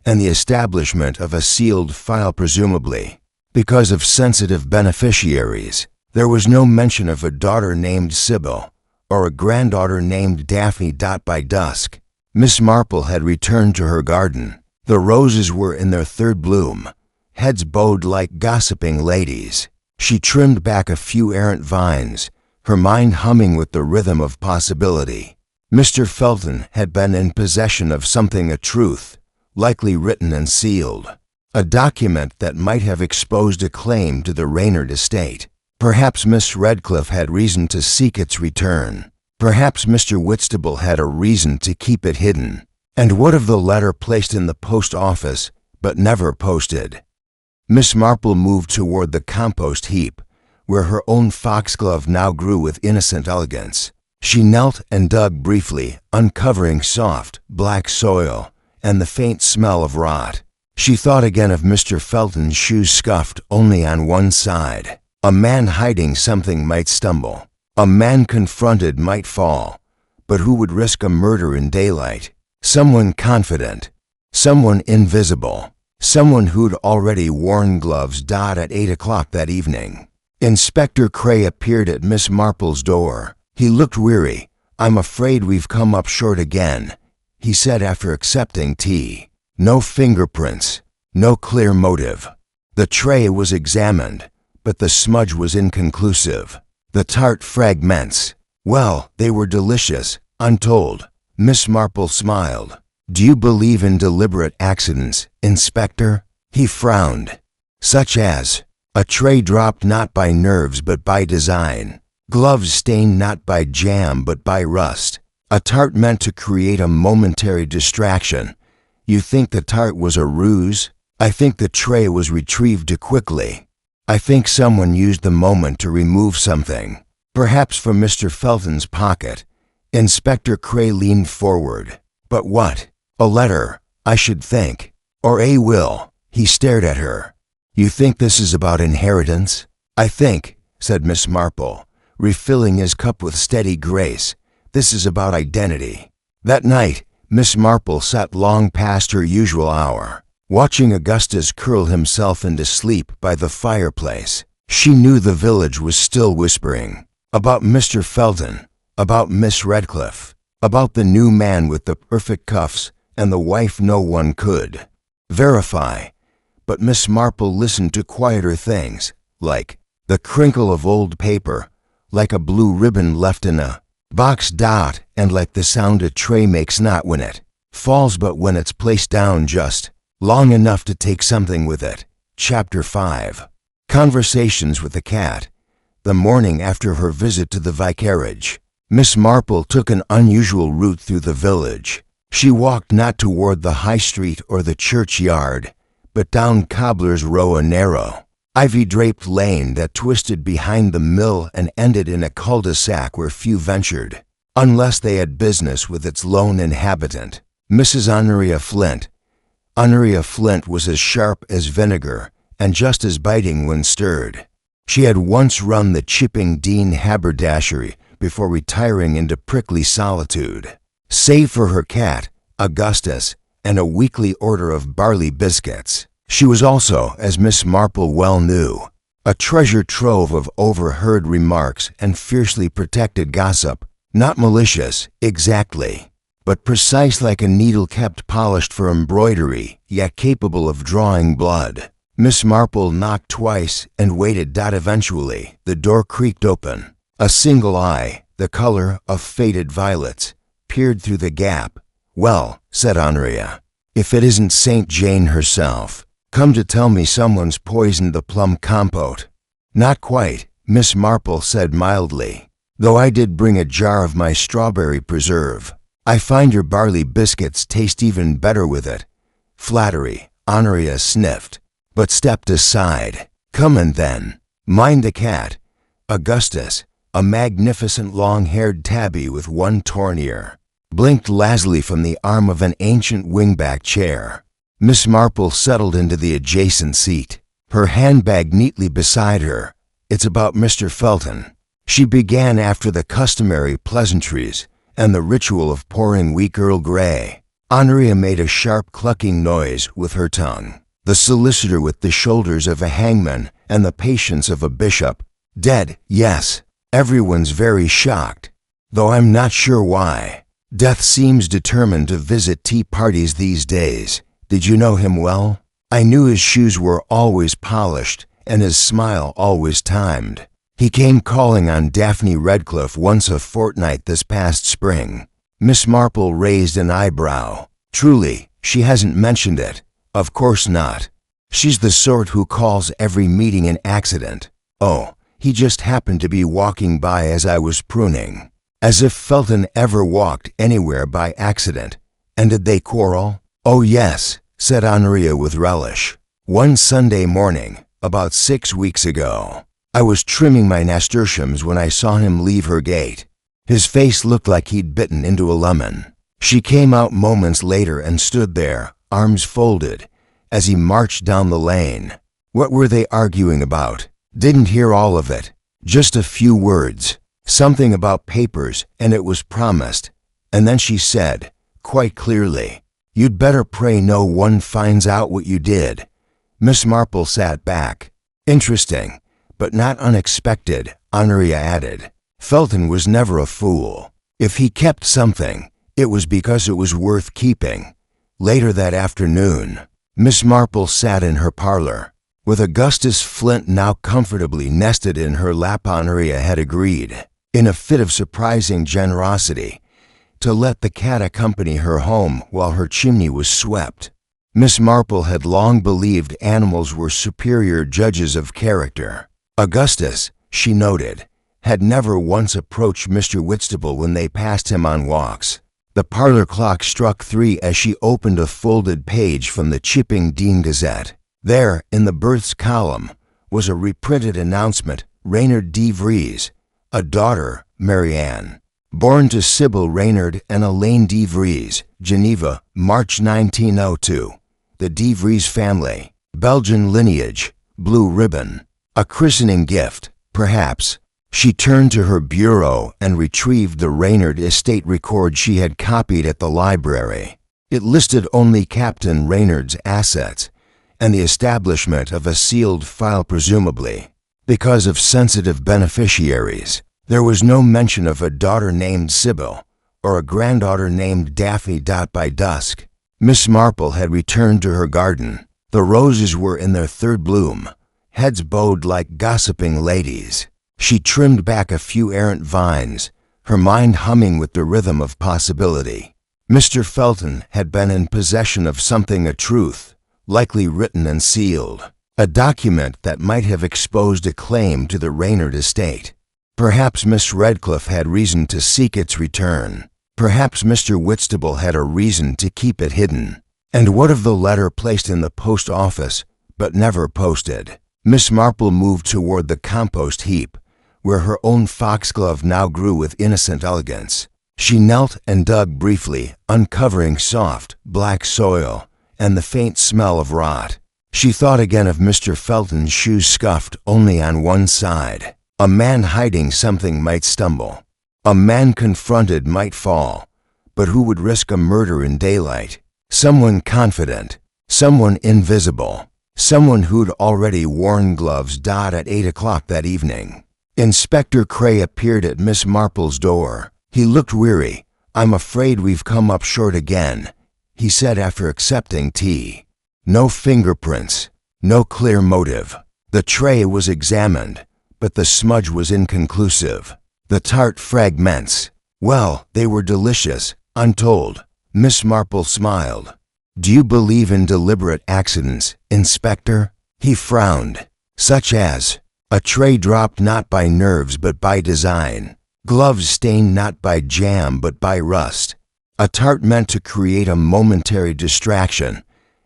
and the establishment of a sealed file, presumably because of sensitive beneficiaries. There was no mention of a daughter named Sybil or a granddaughter named Daphne. By dusk, Miss Marple had returned to her garden. The roses were in their third bloom, heads bowed like gossiping ladies. She trimmed back a few errant vines, her mind humming with the rhythm of possibility. Mr. Felton had been in possession of something, a truth, likely written and sealed, a document that might have exposed a claim to the Reynard estate. Perhaps Miss Redcliffe had reason to seek its return. Perhaps Mr. Whitstable had a reason to keep it hidden. And what of the letter placed in the post office, but never posted? Miss Marple moved toward the compost heap, where her own foxglove now grew with innocent elegance. She knelt and dug briefly, uncovering soft, black soil and the faint smell of rot. She thought again of Mr. Felton's shoes scuffed only on one side. A man hiding something might stumble. A man confronted might fall. But who would risk a murder in daylight? Someone confident. Someone invisible. Someone who'd already worn gloves. At 8 o'clock that evening, Inspector Cray appeared at Miss Marple's door. He looked weary. "I'm afraid we've come up short again," he said after accepting tea. No fingerprints, no clear motive. The tray was examined, but the smudge was inconclusive. The tart fragments, well, they were delicious, untold. Miss Marple smiled. "Do you believe in deliberate accidents, Inspector?" He frowned. "Such as?" A tray dropped not by nerves but by design. Gloves stained not by jam but by rust. A tart meant to create a momentary distraction. You think the tart was a ruse? I think the tray was retrieved too quickly. I think someone used the moment to remove something. Perhaps from Mr. Felton's pocket. Inspector Cray leaned forward. But what? A letter, I should think. Or a will. He stared at her. You think this is about inheritance? I think, said Miss Marple, refilling his cup with steady grace, this is about identity. That night, Miss Marple sat long past her usual hour, watching Augustus curl himself into sleep by the fireplace. She knew the village was still whispering. About Mr. Felton, about Miss Redcliffe, about the new man with the perfect cuffs and the wife no one could verify. But Miss Marple listened to quieter things, like the crinkle of old paper, like a blue ribbon left in a box dot, and like the sound a tray makes not when it falls but when it's placed down just long enough to take something with it. Chapter 5. Conversations with the cat. The morning after her visit to the vicarage, Miss Marple took an unusual route through the village. She walked not toward the high street or the churchyard, but down Cobbler's Row, a narrow, ivy-draped lane that twisted behind the mill and ended in a cul-de-sac where few ventured, unless they had business with its lone inhabitant, Mrs. Honoria Flint. Honoria Flint was as sharp as vinegar and just as biting when stirred. She had once run the Chipping Dean haberdashery before retiring into prickly solitude. Save for her cat, Augustus, and a weekly order of barley biscuits, she was also, as Miss Marple well knew, a treasure trove of overheard remarks and fiercely protected gossip, not malicious, exactly, but precise like a needle kept polished for embroidery, yet capable of drawing blood. Miss Marple knocked twice and waited. Eventually, the door creaked open. A single eye, the color of faded violets, peered through the gap. Well, said Honoria, if it isn't St. Jane herself, come to tell me someone's poisoned the plum compote. Not quite, Miss Marple said mildly, though I did bring a jar of my strawberry preserve. I find your barley biscuits taste even better with it. Flattery, Honoria sniffed, but stepped aside. Come in then. Mind the cat. Augustus, a magnificent long-haired tabby with one torn ear, blinked lazily from the arm of an ancient wingback chair. Miss Marple settled into the adjacent seat, her handbag neatly beside her. It's about Mr. Felton, she began after the customary pleasantries and the ritual of pouring weak Earl Grey. Honoria made a sharp clucking noise with her tongue. The solicitor with the shoulders of a hangman and the patience of a bishop. Dead, yes. Everyone's very shocked, though I'm not sure why. Death seems determined to visit tea parties these days. Did you know him well? I knew his shoes were always polished and his smile always timed. He came calling on Daphne Redcliffe once a fortnight this past spring. Miss Marple raised an eyebrow. Truly, she hasn't mentioned it. Of course not. She's the sort who calls every meeting an accident. Oh, he just happened to be walking by as I was pruning. As if Felton ever walked anywhere by accident. And did they quarrel? Oh yes, said Honoria with relish. One Sunday morning, about 6 weeks ago, I was trimming my nasturtiums when I saw him leave her gate. His face looked like he'd bitten into a lemon. She came out moments later and stood there, arms folded, as he marched down the lane. What were they arguing about? Didn't hear all of it. Just a few words. Something about papers, and it was promised. And then she said, quite clearly, you'd better pray no one finds out what you did. Miss Marple sat back. Interesting, but not unexpected, Honoria added. Felton was never a fool. If he kept something, it was because it was worth keeping. Later that afternoon, Miss Marple sat in her parlor. With Augustus Flint now comfortably nested in her lap, Honoria had agreed, in a fit of surprising generosity, to let the cat accompany her home while her chimney was swept. Miss Marple had long believed animals were superior judges of character. Augustus, she noted, had never once approached Mr. Whitstable when they passed him on walks. The parlor clock struck 3 as she opened a folded page from the Chipping Dean Gazette. There, in the births column, was a reprinted announcement: Reynard de Vries, a daughter, Marianne, born to Sybil Reynard and Elaine de Vries, Geneva, March 1902. The de Vries family, Belgian lineage, blue ribbon. A christening gift, perhaps. She turned to her bureau and retrieved the Reynard estate record she had copied at the library. It listed only Captain Reynard's assets and the establishment of a sealed file, presumably because of sensitive beneficiaries. There was no mention of a daughter named Sybil or a granddaughter named Daphne. By dusk, Miss Marple had returned to her garden. The roses were in their third bloom, heads bowed like gossiping ladies. She trimmed back a few errant vines, her mind humming with the rhythm of possibility. Mr. Felton had been in possession of something, a truth, likely written and sealed, a document that might have exposed a claim to the Reynard estate. Perhaps Miss Redcliffe had reason to seek its return. Perhaps Mr. Whitstable had a reason to keep it hidden. And what of the letter placed in the post office, but never posted? Miss Marple moved toward the compost heap, where her own foxglove now grew with innocent elegance. She knelt and dug briefly, uncovering soft, black soil and the faint smell of rot. She thought again of Mr. Felton's shoes scuffed only on one side. A man hiding something might stumble. A man confronted might fall. But who would risk a murder in daylight? Someone confident, someone invisible, someone who'd already worn gloves. At 8 o'clock that evening, Inspector Cray appeared at Miss Marple's door. He looked weary. "I'm afraid we've come up short again," he said after accepting tea. No fingerprints, no clear motive. The tray was examined, but the smudge was inconclusive. The tart fragments, well, they were delicious, untold. Miss Marple smiled. "Do you believe in deliberate accidents, Inspector?" He frowned. "Such as a tray dropped not by nerves but by design, gloves stained not by jam but by rust, a tart meant to create a momentary distraction.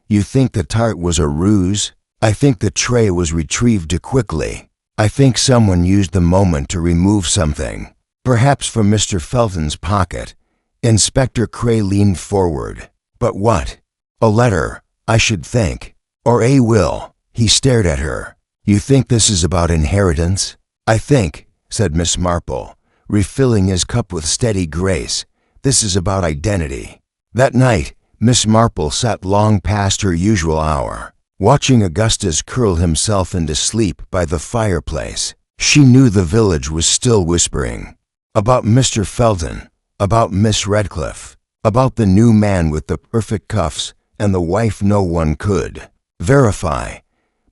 You think the tart was a ruse? I think the tray was retrieved too quickly. I think someone used the moment to remove something, perhaps from Mr. Felton's pocket." Inspector Cray leaned forward. "But what? A letter, I should think, or a will." He stared at her. "You think this is about inheritance?" "I think," said Miss Marple, refilling his cup with steady grace, "this is about identity." That night, Miss Marple sat long past her usual hour, watching Augustus curl himself into sleep by the fireplace. She knew the village was still whispering about Mr. Felton, about Miss Redcliffe, about the new man with the perfect cuffs and the wife no one could verify.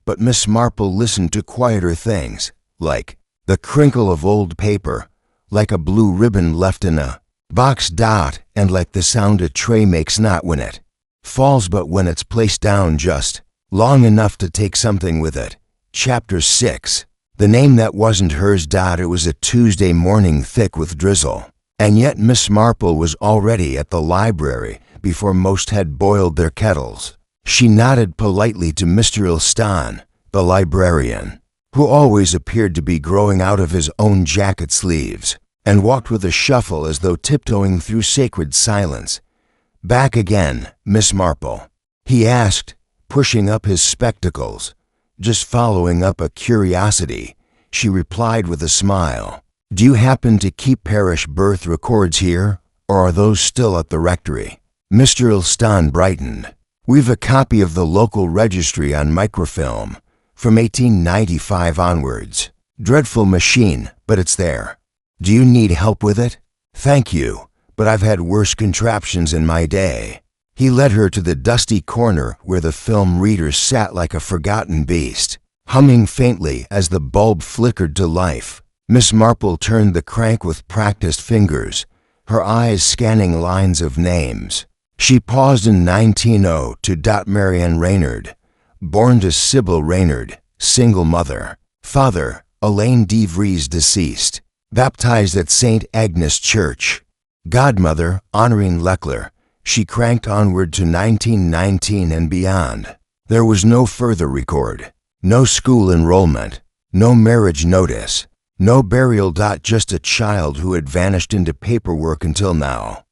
But Miss Marple listened to quieter things, like the crinkle of old paper, like a blue ribbon left in a box. And like the sound a tray makes not when it falls but when it's placed down just long enough to take something with it. Chapter 6. The name that wasn't hers. It was a Tuesday morning thick with drizzle, and yet Miss Marple was already at the library before most had boiled their kettles. She nodded politely to Mr. Ilston, the librarian, who always appeared to be growing out of his own jacket sleeves, and walked with a shuffle as though tiptoeing through sacred silence. "Back again, Miss Marple?" he asked, pushing up his spectacles. "Just following up a curiosity," she replied with a smile. "Do you happen to keep parish birth records here, or are those still at the rectory?" Mr. Ilston brightened. "We've a copy of the local registry on microfilm, from 1895 onwards. Dreadful machine, but it's there. Do you need help with it?" "Thank you, but I've had worse contraptions in my day." He led her to the dusty corner where the film reader sat like a forgotten beast, humming faintly as the bulb flickered to life. Miss Marple turned the crank with practiced fingers, her eyes scanning lines of names. She paused in 1902. Marianne Reynard, born to Sybil Reynard, single mother. Father, Elaine de Vries deceased. Baptized at St. Agnes Church. Godmother, Honorine Leckler. She cranked onward to 1919 and beyond. There was no further record. No school enrollment. No marriage notice. No burial. Just a child who had vanished into paperwork until now.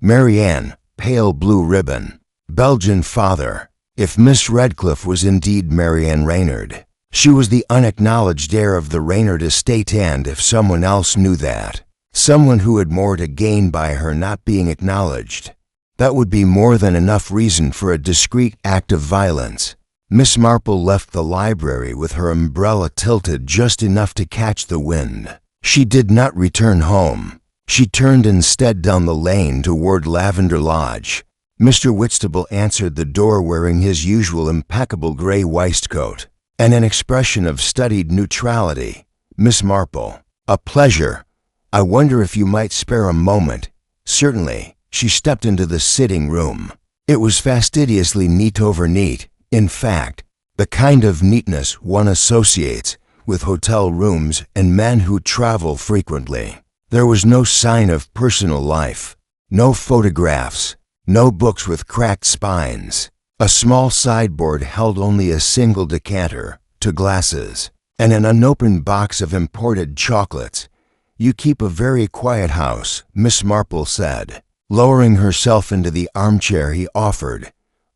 Marianne, pale blue ribbon. Belgian father. If Miss Redcliffe was indeed Marianne Reynard, she was the unacknowledged heir of the Reynard estate, and if someone else knew that, someone who had more to gain by her not being acknowledged, that would be more than enough reason for a discreet act of violence. Miss Marple left the library with her umbrella tilted just enough to catch the wind. She did not return home. She turned instead down the lane toward Lavender Lodge. Mr. Whitstable answered the door wearing his usual impeccable gray waistcoat and an expression of studied neutrality. Miss Marple, a pleasure. I wonder if you might spare a moment. Certainly. She stepped into the sitting room. It was fastidiously neat over neat, in fact, the kind of neatness one associates with hotel rooms and men who travel frequently. There was no sign of personal life, no photographs, no books with cracked spines. A small sideboard held only a single decanter, 2 glasses, and an unopened box of imported chocolates. You keep a very quiet house, Miss Marple said, lowering herself into the armchair he offered.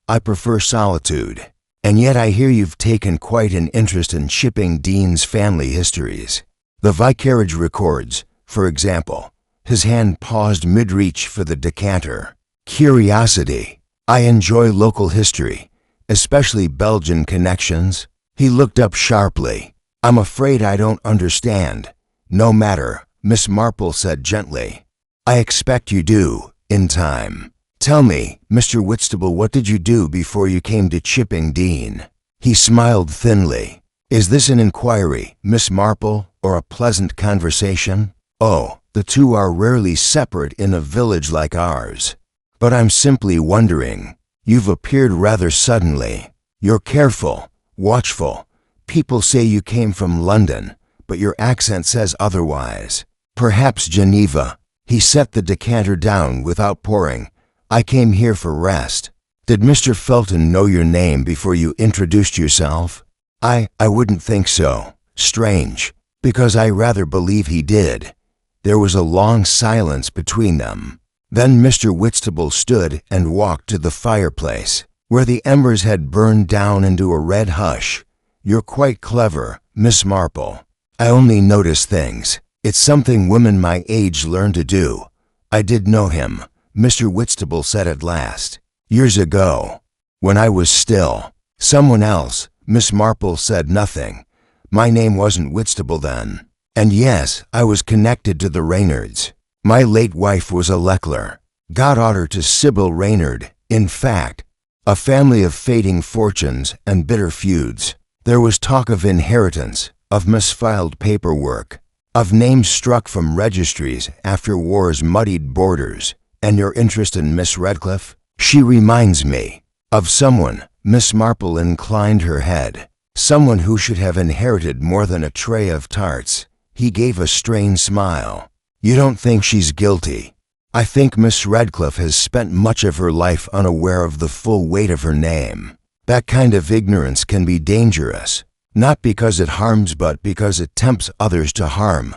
I prefer solitude. And yet I hear you've taken quite an interest in Chipping Dean's family histories. The vicarage records, for example. His hand paused mid-reach for the decanter. Curiosity. I enjoy local history, especially Belgian connections. He looked up sharply. I'm afraid I don't understand. No matter, Miss Marple said gently. I expect you do, in time. Tell me, Mr. Whitstable, what did you do before you came to Chipping Dean? He smiled thinly. Is this an inquiry, Miss Marple, or a pleasant conversation? Oh, the two are rarely separate in a village like ours. But I'm simply wondering. You've appeared rather suddenly. You're careful, watchful. People say you came from London, but your accent says otherwise. Perhaps Geneva. He set the decanter down without pouring. I came here for rest. Did Mr. Felton know your name before you introduced yourself? I wouldn't think so. Strange, because I rather believe he did. There was a long silence between them. Then Mr. Whitstable stood and walked to the fireplace, where the embers had burned down into a red hush. You're quite clever, Miss Marple. I only notice things. It's something women my age learn to do. I did know him, Mr. Whitstable said at last. Years ago, when I was still. Someone else. Miss Marple said nothing. My name wasn't Whitstable then. And yes, I was connected to the Reynards. My late wife was a Leckler, goddaughter to Sybil Reynard. In fact, a family of fading fortunes and bitter feuds. There was talk of inheritance, of misfiled paperwork, of names struck from registries after war's muddied borders. And your interest in Miss Redcliffe? She reminds me of someone. Miss Marple inclined her head. Someone who should have inherited more than a tray of tarts. He gave a strained smile. You don't think she's guilty? I think Miss Redcliffe has spent much of her life unaware of the full weight of her name. That kind of ignorance can be dangerous, not because it harms but because it tempts others to harm.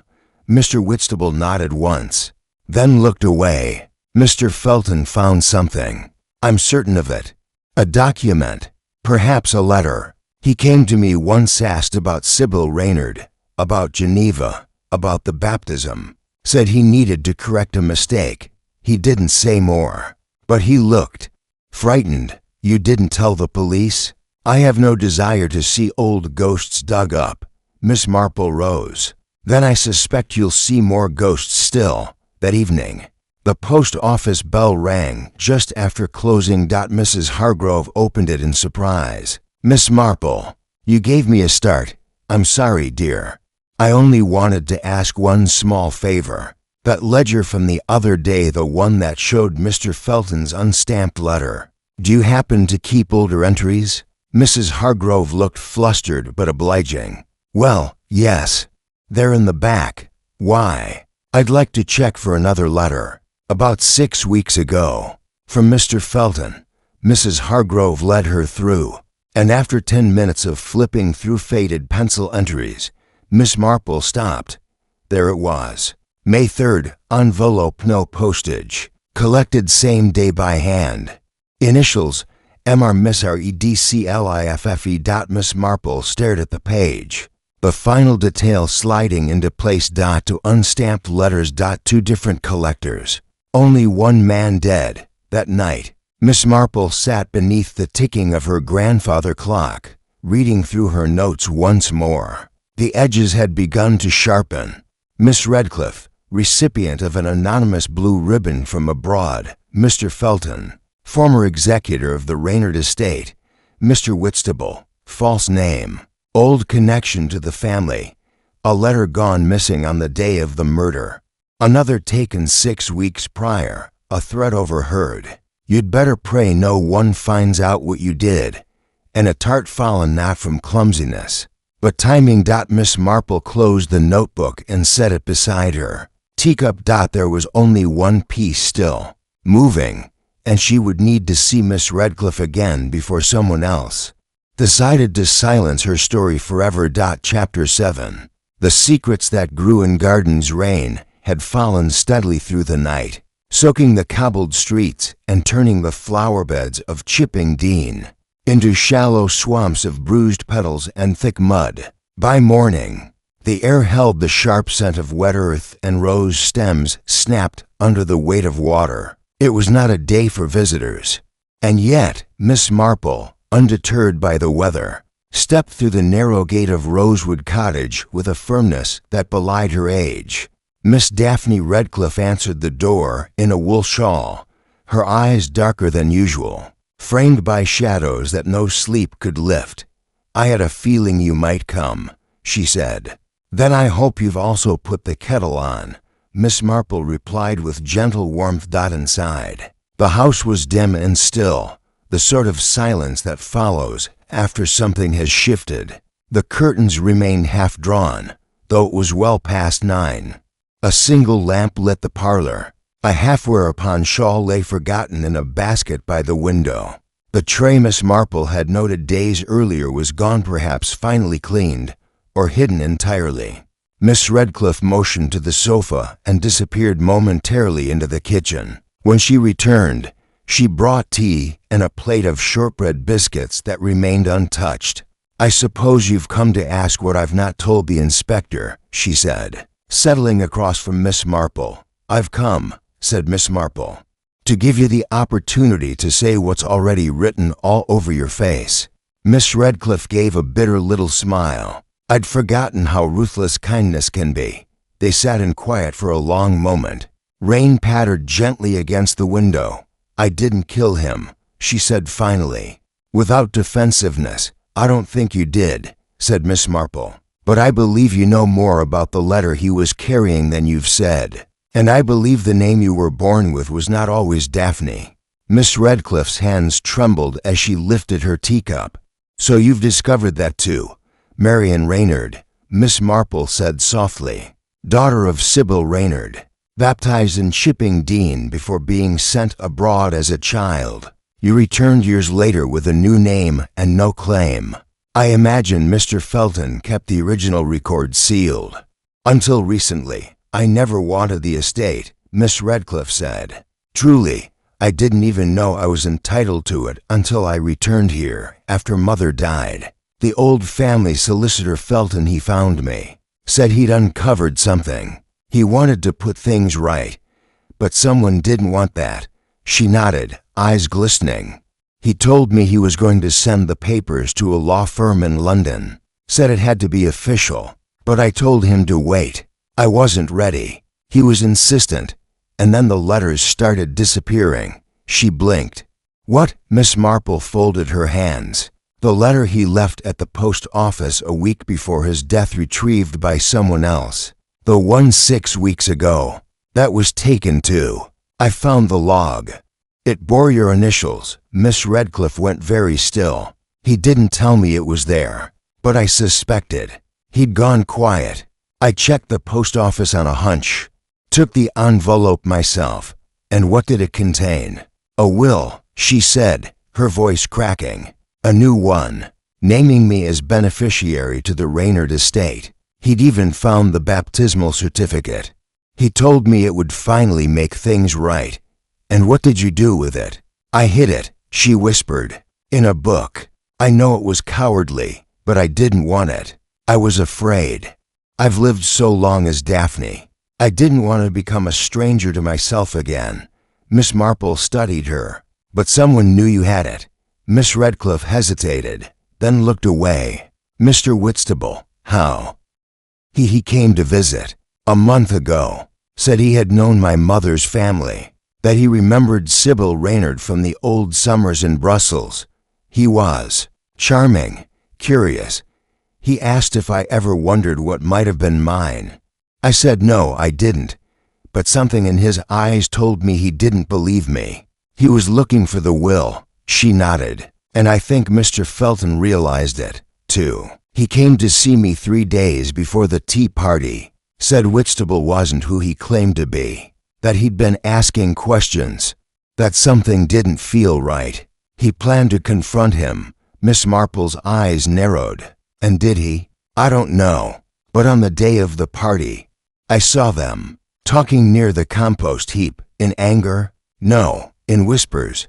Mr. Whitstable nodded once, then looked away. Mr. Felton found something. I'm certain of it. A document, perhaps a letter. He came to me once, asked about Sybil Reynard, about Geneva, about the baptism. Said he needed to correct a mistake. He didn't say more. But he looked frightened. You didn't tell the police? I have no desire to see old ghosts dug up. Miss Marple rose. Then I suspect you'll see more ghosts still. That evening, the post office bell rang just after closing. Mrs. Hargrove opened it in surprise. Miss Marple, you gave me a start. I'm sorry, dear. I only wanted to ask one small favor. That ledger from the other day, the one that showed Mr. Felton's unstamped letter. Do you happen to keep older entries?" Mrs. Hargrove looked flustered but obliging. "Well, yes. They're in the back. Why?" "I'd like to check for another letter. About 6 weeks ago. From Mr. Felton." Mrs. Hargrove led her through, and after 10 minutes of flipping through faded pencil entries, Miss Marple stopped. There it was. May 3rd, envelope no postage. Collected same day by hand. Initials, Mr. Miss Redcliffe. Miss Marple stared at the page. The final detail sliding into place. To unstamped letters. 2 different collectors. Only one man dead. That night, Miss Marple sat beneath the ticking of her grandfather clock, reading through her notes once more. The edges had begun to sharpen. Miss Redcliffe, recipient of an anonymous blue ribbon from abroad. Mr. Felton, former executor of the Reynard estate. Mr. Whitstable, false name. Old connection to the family. A letter gone missing on the day of the murder. Another taken 6 weeks prior. A threat overheard. You'd better pray no one finds out what you did. And a tart fallen not from clumsiness, but timing. Miss Marple closed the notebook and set it beside her. Teacup. There was only one piece still moving, and she would need to see Miss Redcliffe again before someone else decided to silence her story forever. Chapter 7. The secrets that grew in gardens. Rain had fallen steadily through the night, soaking the cobbled streets and turning the flower beds of Chipping Dean into shallow swamps of bruised petals and thick mud. By morning, the air held the sharp scent of wet earth, and rose stems snapped under the weight of water. It was not a day for visitors. And yet, Miss Marple, undeterred by the weather, stepped through the narrow gate of Rosewood Cottage with a firmness that belied her age. Miss Daphne Redcliffe answered the door in a wool shawl, her eyes darker than usual, framed by shadows that no sleep could lift. "I had a feeling you might come," she said. "Then I hope you've also put the kettle on," Miss Marple replied with gentle warmth. Inside, the house was dim and still, the sort of silence that follows after something has shifted. The curtains remained half-drawn, though it was well past 9. A single lamp lit the parlor. A half-wear-upon shawl lay forgotten in a basket by the window. The tray Miss Marple had noted days earlier was gone, perhaps finally cleaned, or hidden entirely. Miss Redcliffe motioned to the sofa and disappeared momentarily into the kitchen. When she returned, she brought tea and a plate of shortbread biscuits that remained untouched. "I suppose you've come to ask what I've not told the inspector," she said, settling across from Miss Marple. "I've come," said Miss Marple, "to give you the opportunity to say what's already written all over your face." Miss Redcliffe gave a bitter little smile. "I'd forgotten how ruthless kindness can be." They sat in quiet for a long moment. Rain pattered gently against the window. "I didn't kill him," she said finally. Without defensiveness, "I don't think you did," said Miss Marple. "But I believe you know more about the letter he was carrying than you've said. And I believe the name you were born with was not always Daphne." Miss Redcliffe's hands trembled as she lifted her teacup. "So you've discovered that too. Marian Reynard," Miss Marple said softly. "Daughter of Sybil Reynard. Baptized in Chipping Dean before being sent abroad as a child. You returned years later with a new name and no claim. I imagine Mr. Felton kept the original record sealed. Until recently, I never wanted the estate," Miss Redcliffe said. "Truly, I didn't even know I was entitled to it until I returned here after Mother died. The old family solicitor Felton, he found me, said he'd uncovered something. He wanted to put things right, but someone didn't want that." She nodded, eyes glistening. "He told me he was going to send the papers to a law firm in London. Said it had to be official, but I told him to wait. I wasn't ready. He was insistent, and then the letters started disappearing." She blinked. "What?" Miss Marple folded her hands. "The letter he left at the post office a week before his death, retrieved by someone else. The one 6 weeks ago." That was taken too. I found the log. It bore your initials. Miss Redcliffe went very still. He didn't tell me it was there, but I suspected. He'd gone quiet. I checked the post office on a hunch. Took the envelope myself. And what did it contain? A will, she said, her voice cracking. A new one, naming me as beneficiary to the Reynard estate. He'd even found the baptismal certificate. He told me it would finally make things right. And what did you do with it? I hid it, she whispered. In a book. I know it was cowardly, but I didn't want it. I was afraid. I've lived so long as Daphne. I didn't want to become a stranger to myself again. Miss Marple studied her. But someone knew you had it. Miss Redcliffe hesitated, then looked away. Mr. Whitstable, how? He came to visit. A month ago. Said he had known my mother's family. That he remembered Sybil Reynard from the old summers in Brussels. He was charming, curious. He asked if I ever wondered what might have been mine. I said no, I didn't. But something in his eyes told me he didn't believe me. He was looking for the will. She nodded. And I think Mr. Felton realized it, too. He came to see me 3 days before the tea party. Said Whitstable wasn't who he claimed to be. That he'd been asking questions. That something didn't feel right. He planned to confront him. Miss Marple's eyes narrowed. And did he? I don't know. But on the day of the party, I saw them, talking near the compost heap, in anger? No, in whispers.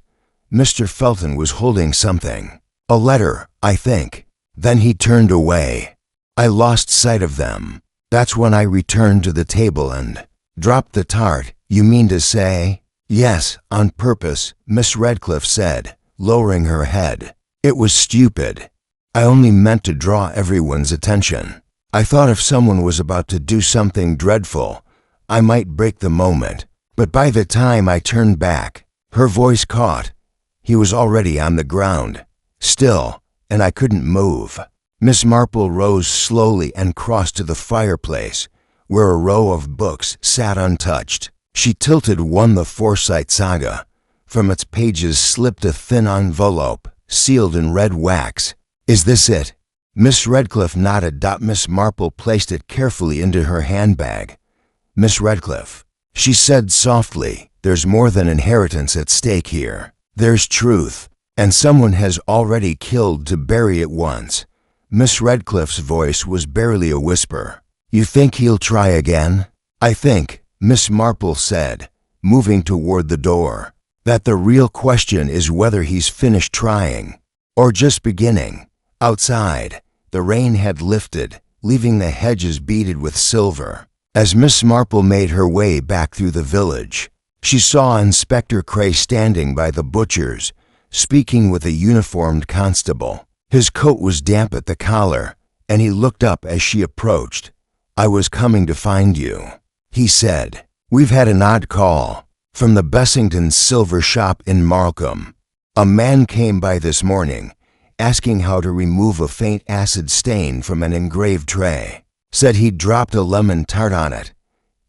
Mr. Felton was holding something. A letter, I think. Then he turned away. I lost sight of them. That's when I returned to the table and dropped the tart, you mean to say? Yes, on purpose, Miss Redcliffe said, lowering her head. It was stupid. I only meant to draw everyone's attention. I thought if someone was about to do something dreadful, I might break the moment. But by the time I turned back, her voice caught. He was already on the ground, still, and I couldn't move. Miss Marple rose slowly and crossed to the fireplace, where a row of books sat untouched. She tilted one, the Forsyte Saga. From its pages slipped a thin envelope, sealed in red wax. Is this it? Miss Redcliffe nodded. Miss Marple placed it carefully into her handbag. Miss Redcliffe, she said softly, there's more than inheritance at stake here. There's truth, and someone has already killed to bury it once. Miss Redcliffe's voice was barely a whisper. You think he'll try again? I think, Miss Marple said, moving toward the door, that the real question is whether he's finished trying, or just beginning. Outside, the rain had lifted, leaving the hedges beaded with silver. As Miss Marple made her way back through the village, she saw Inspector Cray standing by the butcher's, speaking with a uniformed constable. His coat was damp at the collar, and he looked up as she approached. I was coming to find you, he said. We've had an odd call from the Bessington silver shop in Markham. A man came by this morning, asking how to remove a faint acid stain from an engraved tray. Said he'd dropped a lemon tart on it.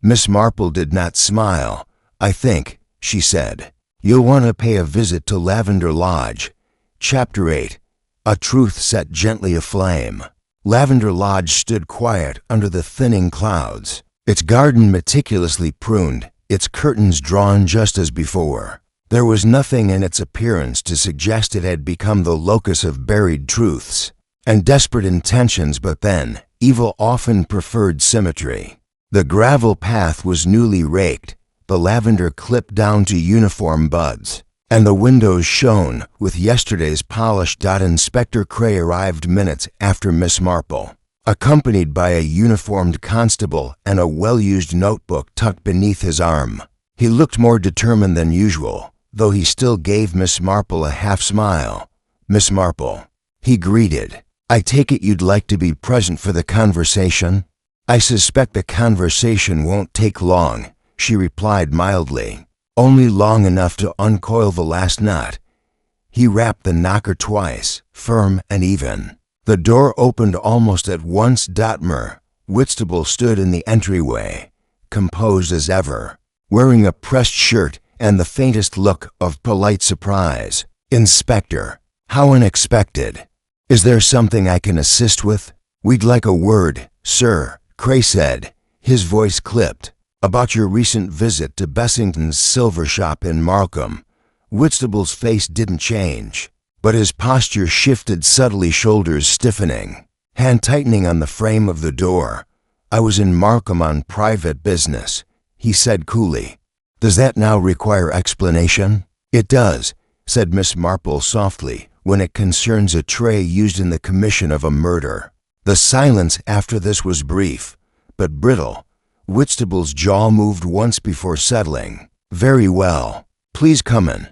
Miss Marple did not smile. I think, she said, you'll want to pay a visit to Lavender Lodge. Chapter 8. A Truth Set Gently Aflame. Lavender Lodge stood quiet under the thinning clouds, its garden meticulously pruned, its curtains drawn just as before. There was nothing in its appearance to suggest it had become the locus of buried truths and desperate intentions, but then, evil often preferred symmetry. The gravel path was newly raked, the lavender clipped down to uniform buds, and the windows shone with yesterday's polish. Inspector Cray arrived minutes after Miss Marple, accompanied by a uniformed constable and a well-used notebook tucked beneath his arm. He looked more determined than usual, though he still gave Miss Marple a half-smile. Miss Marple, he greeted. I take it you'd like to be present for the conversation? I suspect the conversation won't take long, she replied mildly. Only long enough to uncoil the last knot. He rapped the knocker twice, firm and even. The door opened almost at once. Whitstable stood in the entryway, composed as ever. wearing a pressed shirt and the faintest look of polite surprise. "Inspector, how unexpected. Is there something I can assist with?" "We'd like a word, sir," Cray said, his voice clipped, "about your recent visit to Bessington's silver shop in Markham." Whitstable's face didn't change, but his posture shifted subtly, shoulders stiffening, hand tightening on the frame of the door. "I was in Markham on private business," he said coolly. "Does that now require explanation?" "It does," said Miss Marple softly, "when it concerns a tray used in the commission of a murder." The silence after this was brief, but brittle. Whitstable's jaw moved once before settling. "Very well. Please come in."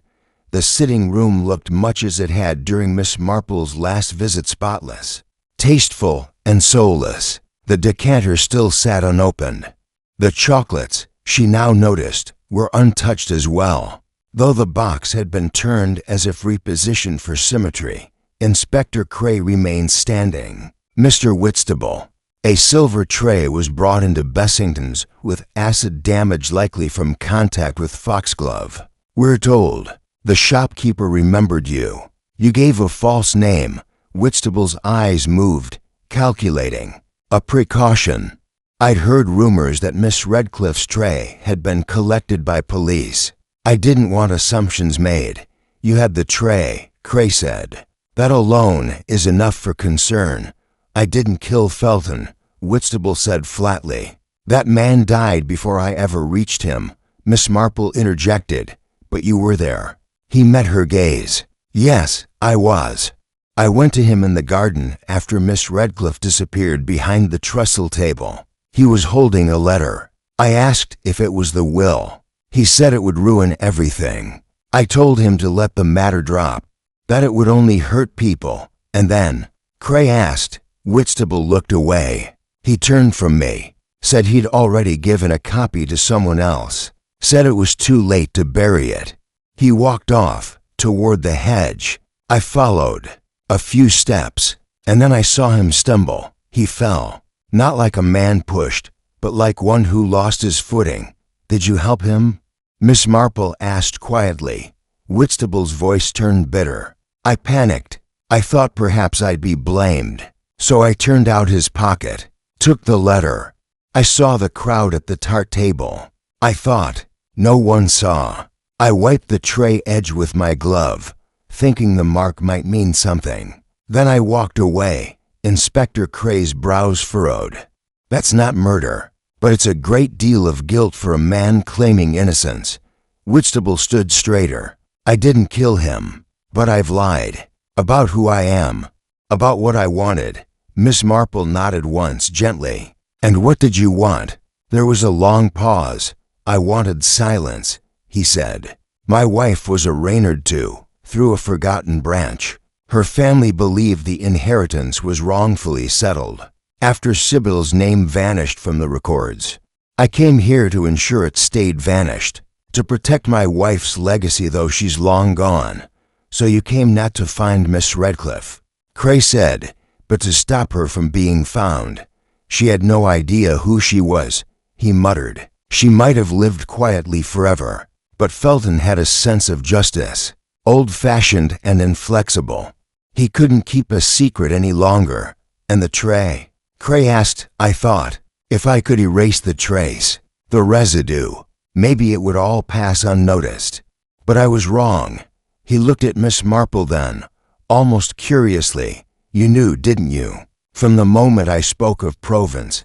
The sitting room looked much as it had during Miss Marple's last visit, spotless, tasteful, and soulless. The decanter still sat unopened. The chocolates, she now noticed, were untouched as well, though the box had been turned as if repositioned for symmetry. Inspector Cray remained standing. "Mr. Whitstable." A silver tray was brought into Bessington's with acid damage likely from contact with foxglove. "We're told the shopkeeper remembered you. You gave a false name." Whitstable's eyes moved, calculating. "A precaution. I'd heard rumors that Miss Redcliffe's tray had been collected by police. I didn't want assumptions made. You had the tray," Cray said. "That alone is enough for concern." "I didn't kill Felton," Whitstable said flatly. "That man died before I ever reached him," Miss Marple interjected. "But you were there." He met her gaze. "Yes, I was. I went to him in the garden after Miss Redcliffe disappeared behind the trestle table. He was holding a letter. I asked if it was the will. He said it would ruin everything. I told him to let the matter drop, that it would only hurt people, and then—" Cray asked. Whitstable looked away. "He turned from me, said he'd already given a copy to someone else, said it was too late to bury it. He walked off, toward the hedge. I followed. A few steps, and then I saw him stumble. He fell, not like a man pushed, but like one who lost his footing. Did you help him?" Miss Marple asked quietly. Whitstable's voice turned bitter. "I panicked. I thought perhaps I'd be blamed. So I turned out his pocket, took the letter. I saw the crowd at the tart table. I thought, no one saw. I wiped the tray edge with my glove, thinking the mark might mean something. Then I walked away." Inspector Cray's brows furrowed. "That's not murder, but it's a great deal of guilt for a man claiming innocence." Whitstable stood straighter. "I didn't kill him, but I've lied. About who I am, about what I wanted." Miss Marple nodded once, gently. "And what did you want?" There was a long pause. "I wanted silence," he said. "My wife was a Reynard too, through a forgotten branch. Her family believed the inheritance was wrongfully settled, after Sybil's name vanished from the records. I came here to ensure it stayed vanished, to protect my wife's legacy though she's long gone. So you came not to find Miss Redcliffe," Cray said, "but to stop her from being found. She had no idea who she was," he muttered. "She might have lived quietly forever, but Felton had a sense of justice, old-fashioned and inflexible. He couldn't keep a secret any longer. And the tray?" Cray asked. "I thought, if I could erase the trace, the residue, maybe it would all pass unnoticed. But I was wrong." He looked at Miss Marple then, almost curiously. "You knew, didn't you? From the moment I spoke of Provence.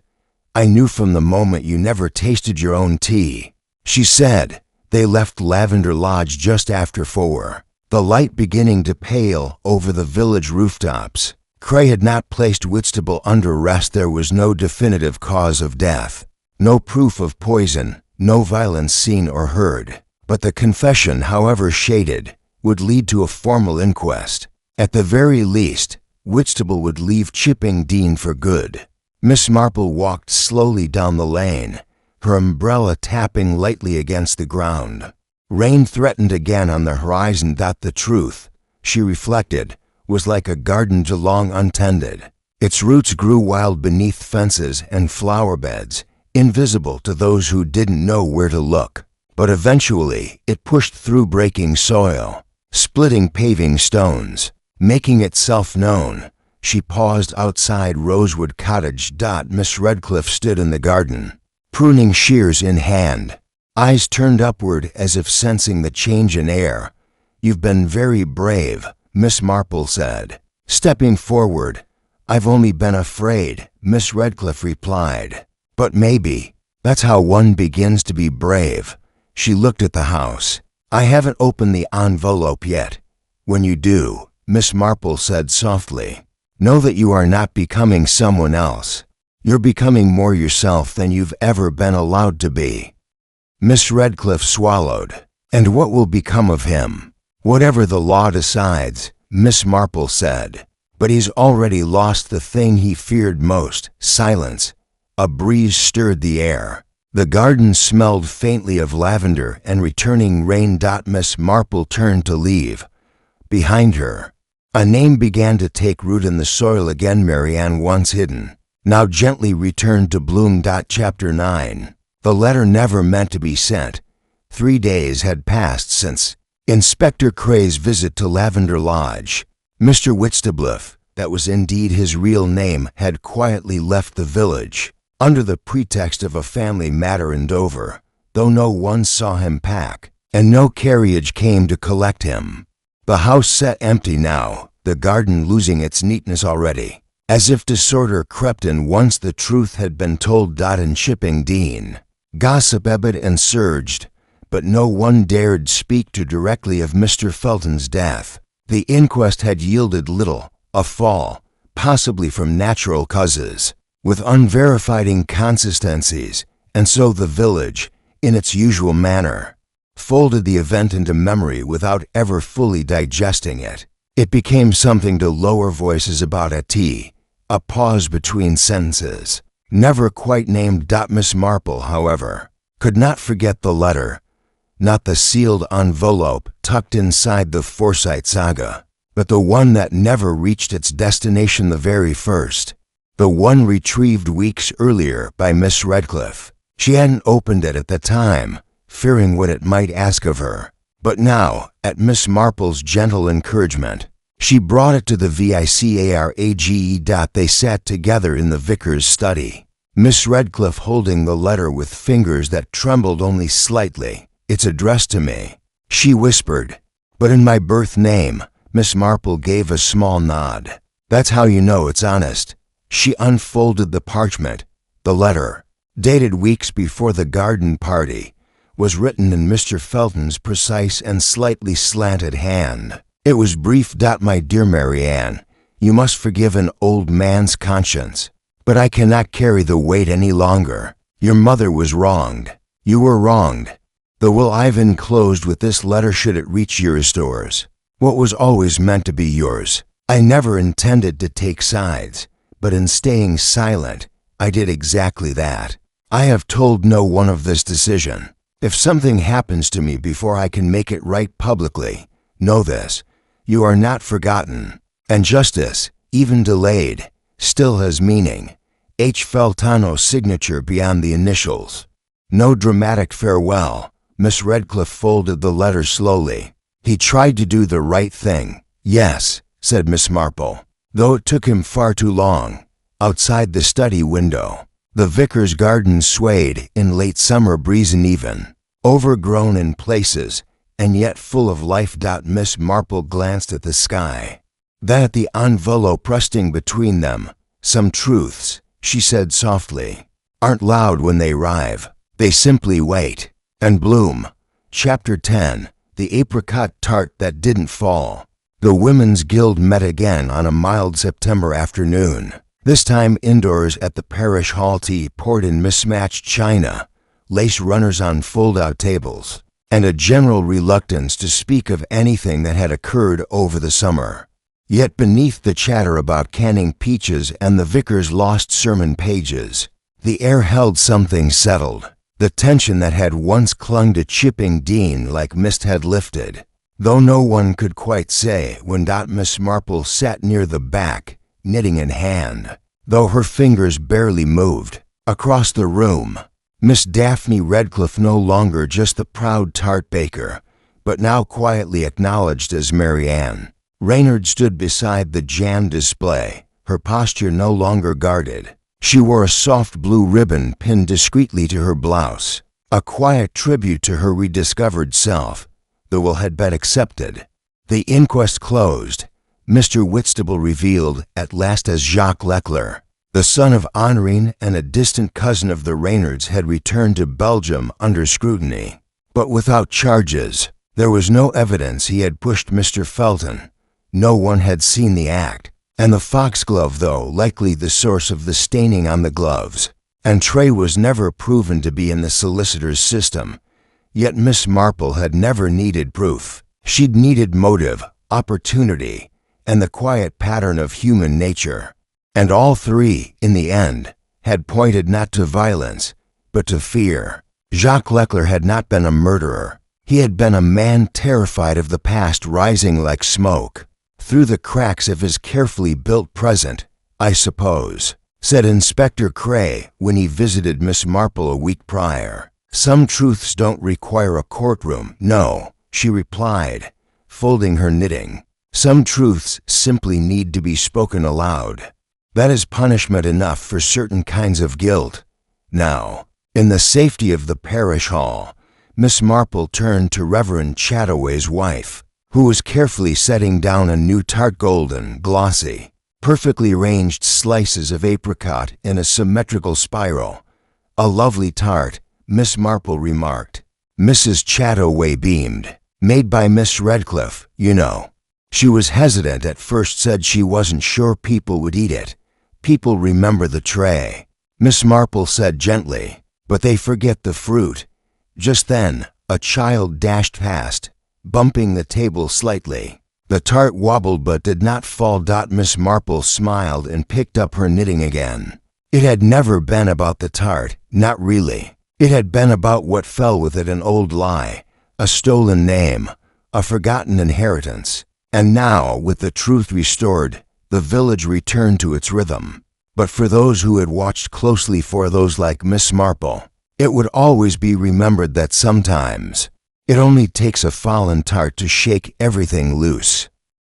I knew from the moment you never tasted your own tea." She said. They left Lavender Lodge just after 4, the light beginning to pale over the village rooftops. Cray had not placed Whitstable under arrest. There was no definitive cause of death, no proof of poison, no violence seen or heard. But the confession, however shaded, would lead to a formal inquest. At the very least, Whitstable would leave Chipping Dean for good. Miss Marple walked slowly down the lane, her umbrella tapping lightly against the ground. Rain threatened again on the horizon. The truth, she reflected, was like a garden too long untended. Its roots grew wild beneath fences and flower beds, invisible to those who didn't know where to look. but eventually it pushed through breaking soil, splitting paving stones, making itself known. She paused outside Rosewood Cottage. Miss Redcliffe stood in the garden, pruning shears in hand, eyes turned upward as if sensing the change in air. "You've been very brave," Miss Marple said, stepping forward. "I've only been afraid," Miss Redcliffe replied. "But maybe that's how one begins to be brave." She looked at the house. "I haven't opened the envelope yet." "When you do," Miss Marple said softly, "know that you are not becoming someone else. You're becoming more yourself than you've ever been allowed to be." Miss Redcliffe swallowed. "And what will become of him?" "Whatever the law decides," Miss Marple said. "But he's already lost the thing he feared most, silence." A breeze stirred the air. The garden smelled faintly of lavender and returning rain. Miss Marple turned to leave. Behind her, a name began to take root in the soil again. Marianne, once hidden, now gently returned to bloom. Chapter 9. The letter never meant to be sent. 3 days had passed since Inspector Cray's visit to Lavender Lodge. Mr. Whitstable, that was indeed his real name, had quietly left the village, under the pretext of a family matter in Dover, though no one saw him pack, and no carriage came to collect him. The house sat empty now, the garden losing its neatness already, as if disorder crept in once the truth had been told. In Shipping Dean, gossip ebbed and surged, but no one dared speak too directly of Mr. Felton's death. The inquest had yielded little, a fall, possibly from natural causes, with unverified inconsistencies, and so the village, in its usual manner, folded the event into memory without ever fully digesting it. It became something to lower voices about at tea, a pause between sentences, never quite named. Miss Marple, however, could not forget the letter, not the sealed envelope tucked inside the Forsyte saga, but the one that never reached its destination, the very first, the one retrieved weeks earlier by Miss Redcliffe. She hadn't opened it at the time, fearing what it might ask of her, but now, at Miss Marple's gentle encouragement, she brought it to the vicarage. They sat together in the vicar's study, Miss Redcliffe holding the letter with fingers that trembled only slightly. "It's addressed to me," she whispered. "But in my birth name." Miss Marple gave a small nod. "That's how you know it's honest." She unfolded the parchment. The letter, dated weeks before the garden party, was written in Mr. Felton's precise and slightly slanted hand. It was brief. "My dear Marianne, you must forgive an old man's conscience, but I cannot carry the weight any longer. Your mother was wronged. You were wronged. The will I've enclosed with this letter, should it reach your stores, what was always meant to be yours. I never intended to take sides, but in staying silent, I did exactly that. I have told no one of this decision. If something happens to me before I can make it right publicly, know this, you are not forgotten, and justice, even delayed, still has meaning. H. Feltano's signature beyond the initials. No dramatic farewell." Miss Redcliffe folded the letter slowly. "He tried to do the right thing." "Yes," said Miss Marple, "though it took him far too long." Outside the study window, the vicar's garden swayed in late summer breeze, uneven, overgrown in places, and yet full of life. Miss Marple glanced at the sky, then at the envelope resting between them. "Some truths," she said softly, "aren't loud when they arrive. They simply wait." And bloom. Chapter 10. The Apricot Tart That Didn't Fall. The Women's Guild met again on a mild September afternoon, this time indoors at the parish hall. Tea poured in mismatched china, lace runners on fold-out tables, and a general reluctance to speak of anything that had occurred over the summer. Yet beneath the chatter about canning peaches and the vicar's lost sermon pages, the air held something settled. The tension that had once clung to Chipping Dean like mist had lifted, though no one could quite say when. Miss Marple sat near the back, knitting in hand, though her fingers barely moved. Across the room, Miss Daphne Redcliffe no longer just the proud tart baker, but now quietly acknowledged as Mary Ann. Reynard stood beside the jam display, her posture no longer guarded. She wore a soft blue ribbon pinned discreetly to her blouse, a quiet tribute to her rediscovered self. The will had been accepted. The inquest closed. Mr. Whitstable revealed at last as Jacques Leclerc, the son of Honorine and a distant cousin of the Reynards, had returned to Belgium under scrutiny, but without charges. There was no evidence he had pushed Mr. Felton. No one had seen the act, and the foxglove, though likely the source of the staining on the gloves, and tray, was never proven to be in the solicitor's system. Yet Miss Marple had never needed proof. She'd needed motive, opportunity, and the quiet pattern of human nature. And all three, in the end, had pointed not to violence, but to fear. Jacques Leclerc had not been a murderer. He had been a man terrified of the past rising like smoke through the cracks of his carefully built present. "I suppose," said Inspector Cray when he visited Miss Marple a week prior, "some truths don't require a courtroom." "No," she replied, folding her knitting. "Some truths simply need to be spoken aloud. That is punishment enough for certain kinds of guilt." Now, in the safety of the parish hall, Miss Marple turned to Reverend Chataway's wife, who was carefully setting down a new tart, golden, glossy, perfectly arranged slices of apricot in a symmetrical spiral. "A lovely tart," Miss Marple remarked. Mrs. Chataway beamed. "Made by Miss Redcliffe, you know." She was hesitant at first, said she wasn't sure people would eat it. "People remember the tray," Miss Marple said gently, "but they forget the fruit." Just then, a child dashed past, bumping the table slightly. The tart wobbled but did not fall. Miss Marple smiled and picked up her knitting again. It had never been about the tart, not really. It had been about what fell with it: an old lie, a stolen name, a forgotten inheritance. And now, with the truth restored, the village returned to its rhythm. But for those who had watched closely, for those like Miss Marple, it would always be remembered that sometimes it only takes a fallen tart to shake everything loose.